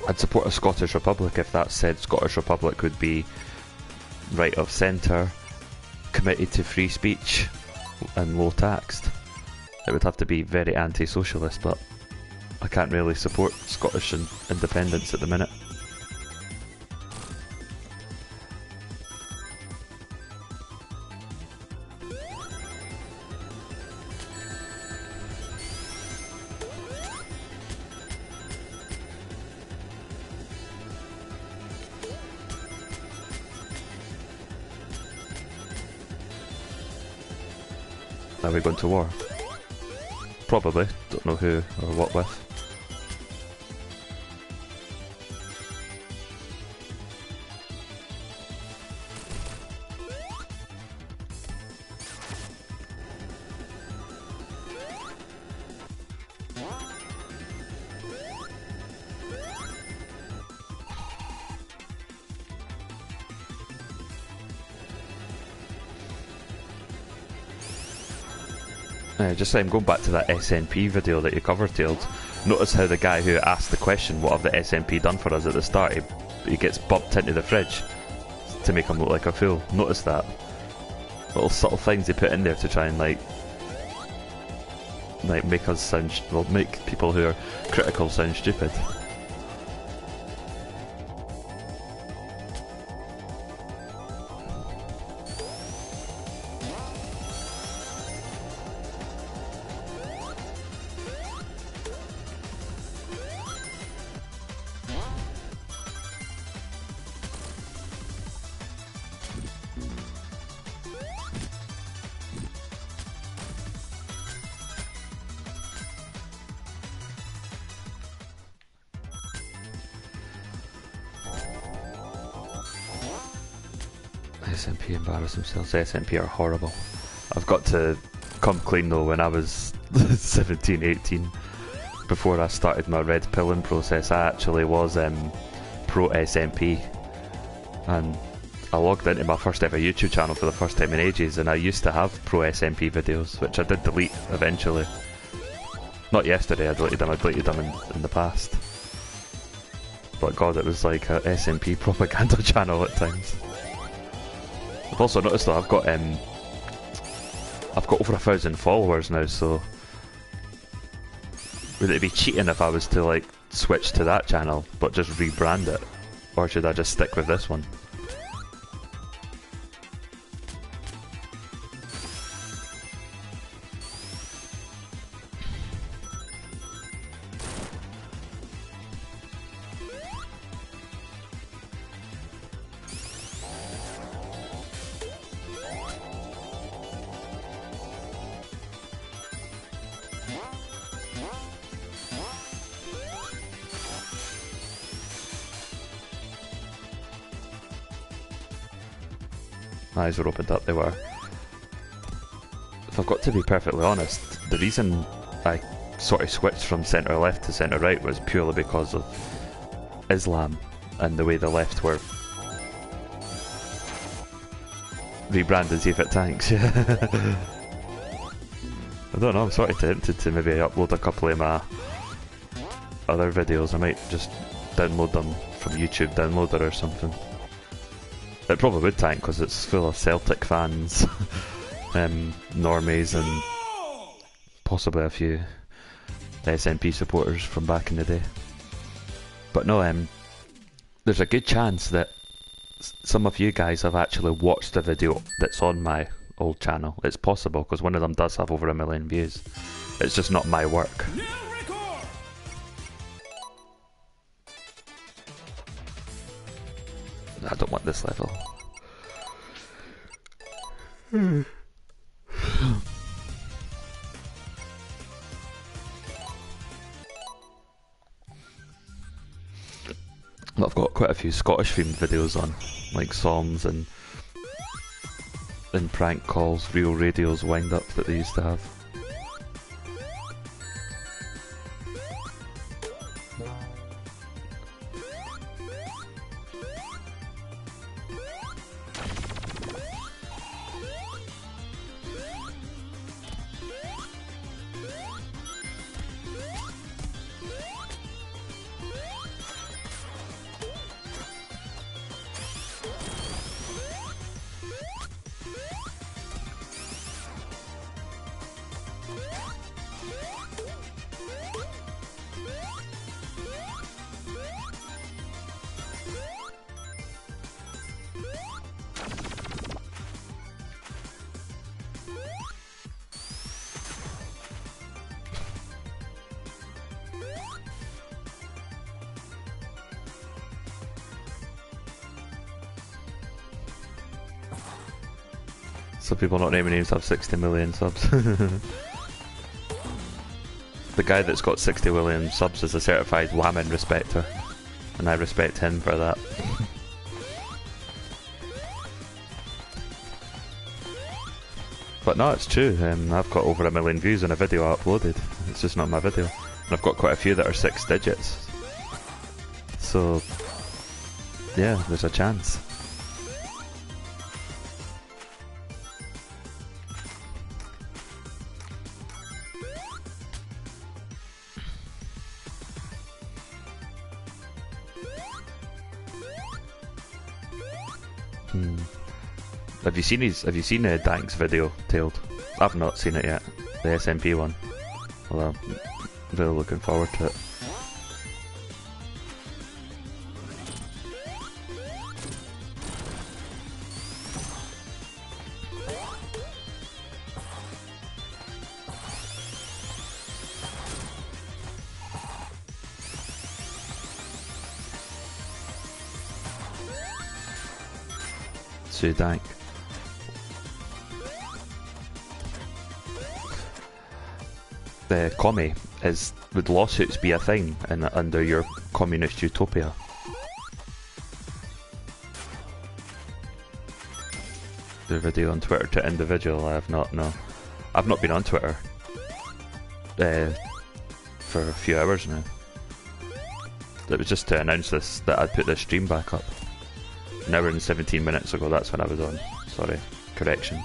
I'd support a Scottish Republic if that said Scottish Republic would be right of centre, committed to free speech and low taxed. It would have to be very anti-socialist, but I can't really support Scottish independence at the minute. Are we going to war? Probably. Don't know who or what with. Just going back to that SNP video that you cover-tailed, notice how the guy who asked the question, what have the SNP done for us at the start, he gets bumped into the fridge to make him look like a fool. Notice that. Little subtle things they put in there to try and like make us sound, well, make people who are critical sound stupid. SNP embarrass themselves. SNP are horrible. I've got to come clean though, when I was 17, 18, before I started my red pilling process, I actually was pro SNP, and I logged into my first ever YouTube channel for the first time in ages, and I used to have pro SNP videos, which I did delete eventually. Not yesterday, I deleted them in the past. But god, it was like a SNP propaganda channel at times. I've also noticed that I've got over 1,000 followers now, so would it be cheating if I was to like switch to that channel but just rebrand it, or should I just stick with this one? My eyes were opened up, they were. If I've got to be perfectly honest, the reason I sort of switched from centre left to centre right was purely because of Islam and the way the left were rebranded Zephyr Tanks. I don't know, I'm sort of tempted to maybe upload a couple of my other videos. I might just download them from YouTube Downloader or something. It probably would tank because it's full of Celtic fans, normies, and possibly a few SNP supporters from back in the day. But no, there's a good chance that some of you guys have actually watched the video that's on my old channel. It's possible because one of them does have over 1 million views. It's just not my work. I don't want this level. I've got quite a few Scottish themed videos on, like songs and prank calls, real radios wind up that they used to have. Some people not naming names have 60 million subs. The guy that's got 60 million subs is a certified Whammon respecter, and I respect him for that. But no, it's true. I've got over 1 million views on a video I uploaded. It's just not my video. And I've got quite a few that are 6 digits. So, yeah, there's a chance. Have you seen Dank's video, Tailed? I've not seen it yet. The SMP one. Well, I'm really looking forward to it. So Dank. The commie is, would lawsuits be a thing under your communist utopia? The video on Twitter to individual, I have not, no. I've not been on Twitter for a few hours now. It was just to announce this, that I'd put this stream back up. An hour and 17 minutes ago, that's when I was on. Sorry, correction.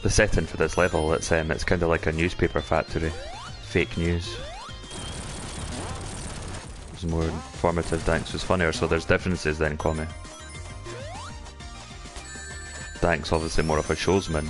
The setting for this level, it's kind of like a newspaper factory. Fake news. was more informative, Danks was funnier, so there's differences then, Kwame. Danks obviously more of a showsman.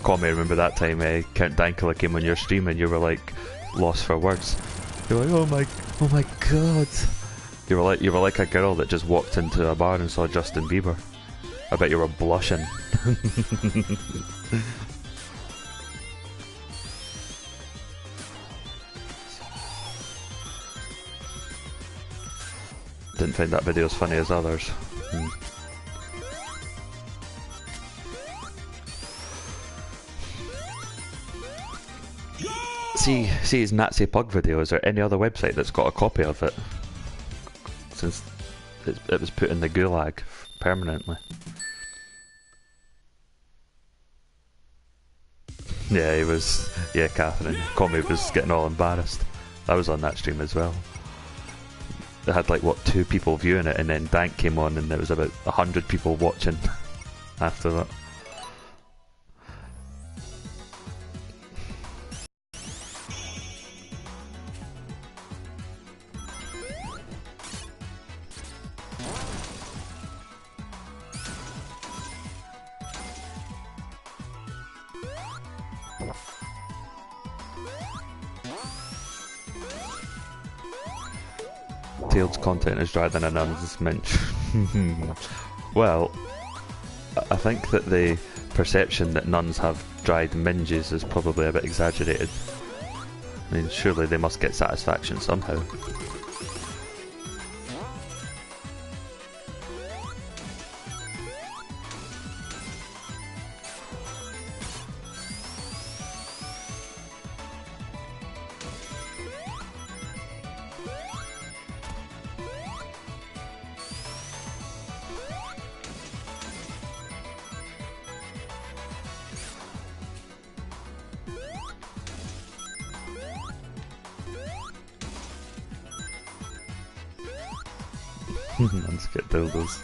Kwame, remember that time Count Dankula came on your stream and you were like lost for words. You were like, oh my god. You were like a girl that just walked into a bar and saw Justin Bieber. I bet you were blushing. Didn't find that video as funny as others. See his Nazi Pug video, is there any other website that's got a copy of it? Since it was put in the gulag permanently. Yeah, he was, yeah, Catherine. Kwame was getting all embarrassed. I was on that stream as well. It had like, what, 2 people viewing it, and then Dank came on and there was about 100 people watching after that. Tail's content is drier than a nun's minch. Well, I think that the perception that nuns have dried minges is probably a bit exaggerated. I mean, surely they must get satisfaction somehow. Nuns get dildos.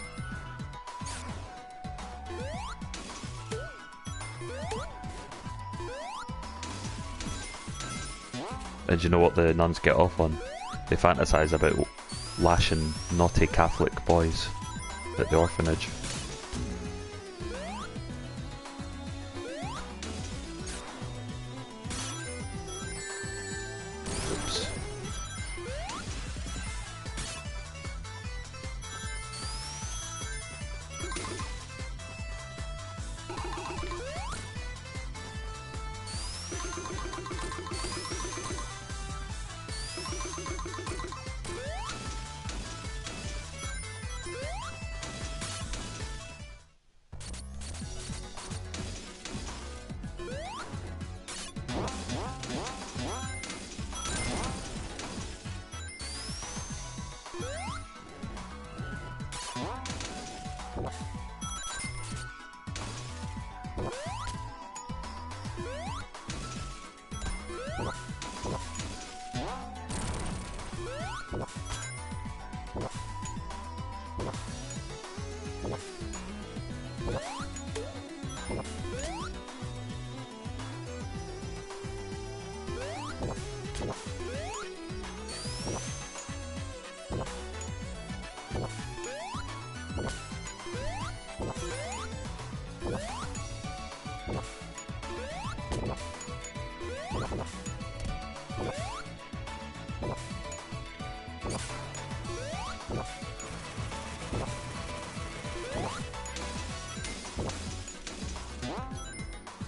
And you know what the nuns get off on? They fantasize about lashing naughty Catholic boys at the orphanage. Oops.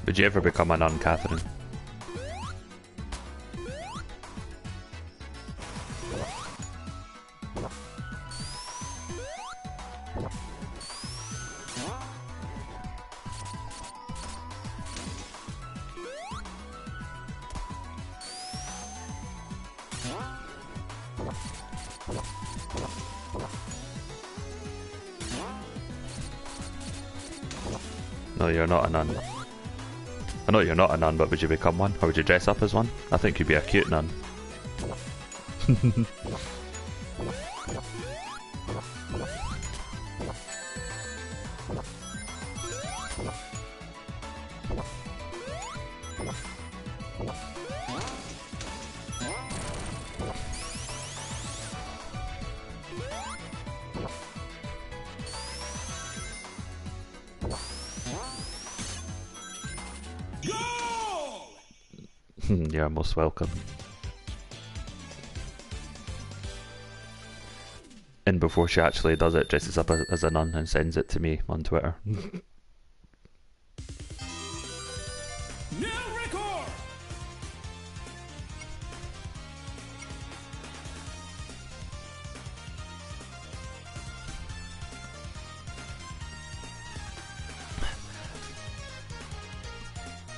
Would you ever become a nun, Catherine? No, you're not a nun. I know you're not a nun, but would you become one? Or would you dress up as one? I think you'd be a cute nun. You're most welcome. And before she actually does it, dresses up as a nun and sends it to me on Twitter.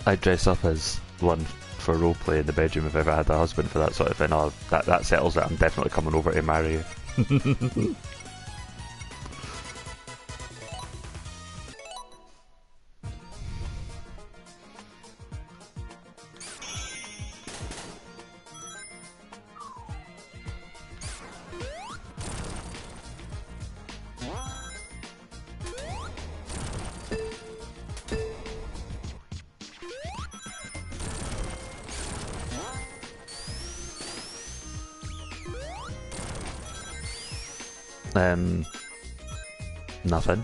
I dress up as one for roleplay in the bedroom if I ever had a husband for that sort of thing. Oh, that settles it. I'm definitely coming over to marry you. Nothing.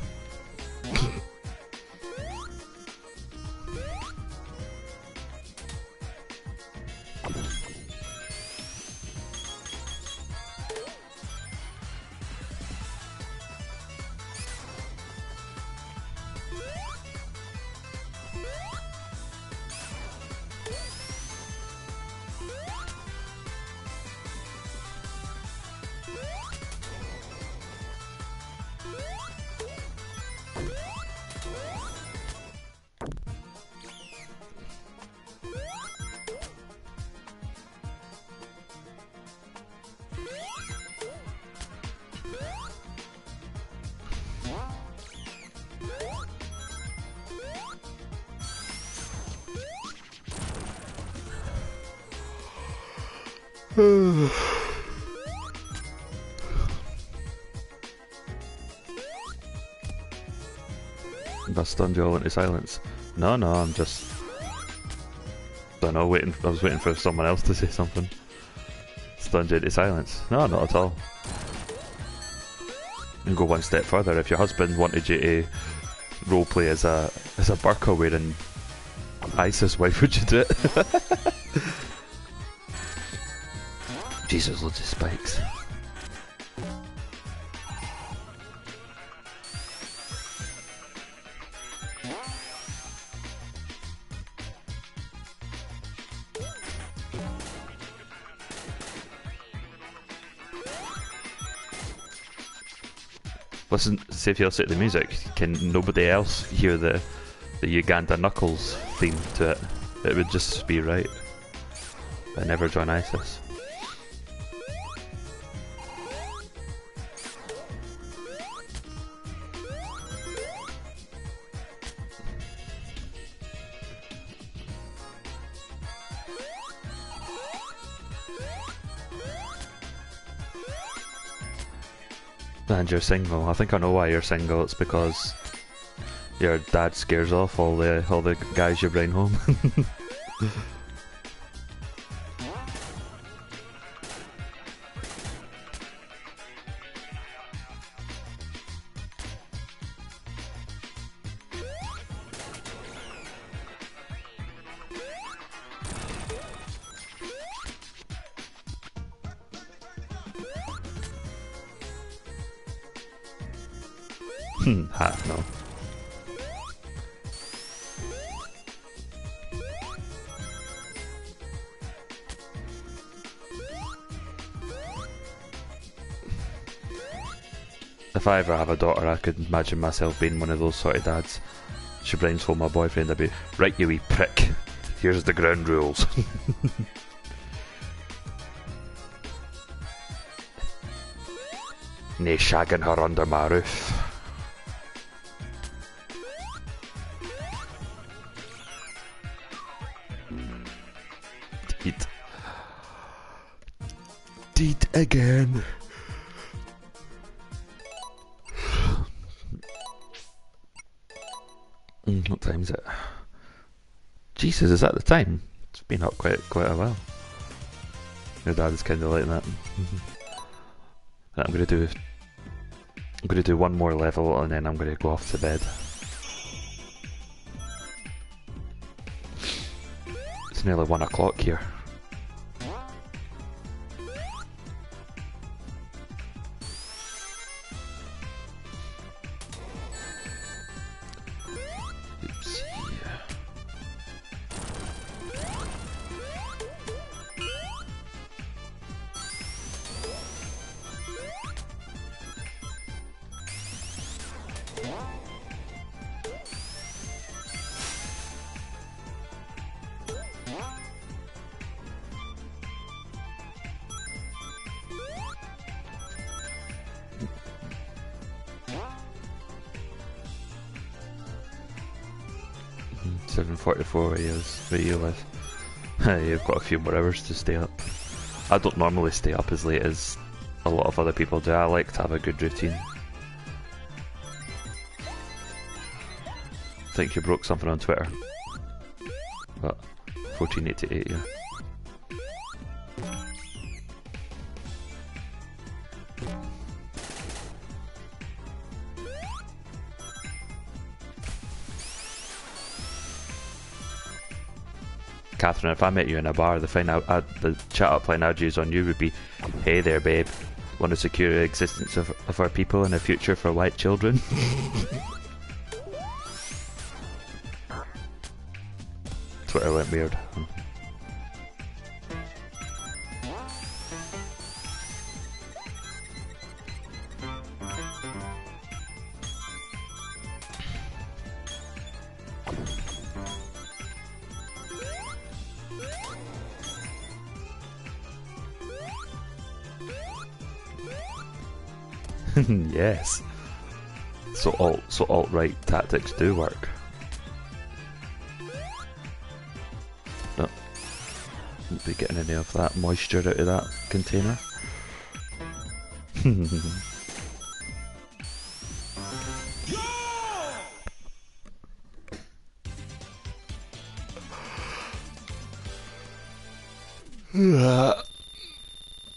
I stunned you all into silence. No, I'm just... don't know, I was waiting for someone else to say something. Stunned you into silence. No, not at all. And go one step further, if your husband wanted you to roleplay as a burqa wearing ISIS, why would you do it? Jesus, loads of spikes. Listen, say if you listen to the music, can nobody else hear the Uganda Knuckles theme to it? It would just be right. But never join ISIS. And you're single. I think I know why you're single. It's because your dad scares off all the guys you bring home. No. If I ever have a daughter, I could imagine myself being one of those sort of dads. She brings home my boyfriend, I'd be, right you wee prick, here's the ground rules. Nae shagging her under my roof. Deed again. What time is it? Jesus, is that the time? It's been up quite a while. Your dad is kind of like that. I'm gonna do one more level and then I'm gonna go off to bed. It's nearly 1 o'clock here. .44 where you live. You've got a few more hours to stay up. I don't normally stay up as late as a lot of other people do. I like to have a good routine. I think you broke something on Twitter. But 1488, yeah. Catherine, if I met you in a bar, the chat up line I'd use on you would be, "Hey there, babe. Want to secure the existence of our people and a future for white children?" Twitter went weird. Yes. So alt-right tactics do work. No. Won't be getting any of that moisture out of that container.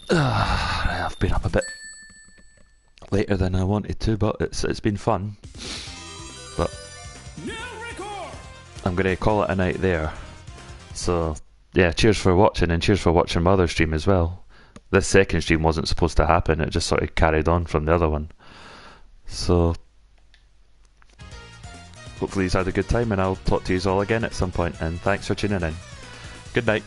I've been up a bit later than I wanted to, but it's been fun. But I'm gonna call it a night there. So yeah, cheers for watching, and cheers for watching my other stream as well. This second stream wasn't supposed to happen, it just sort of carried on from the other one. So hopefully you've had a good time, and I'll talk to you all again at some point, and thanks for tuning in. Good night.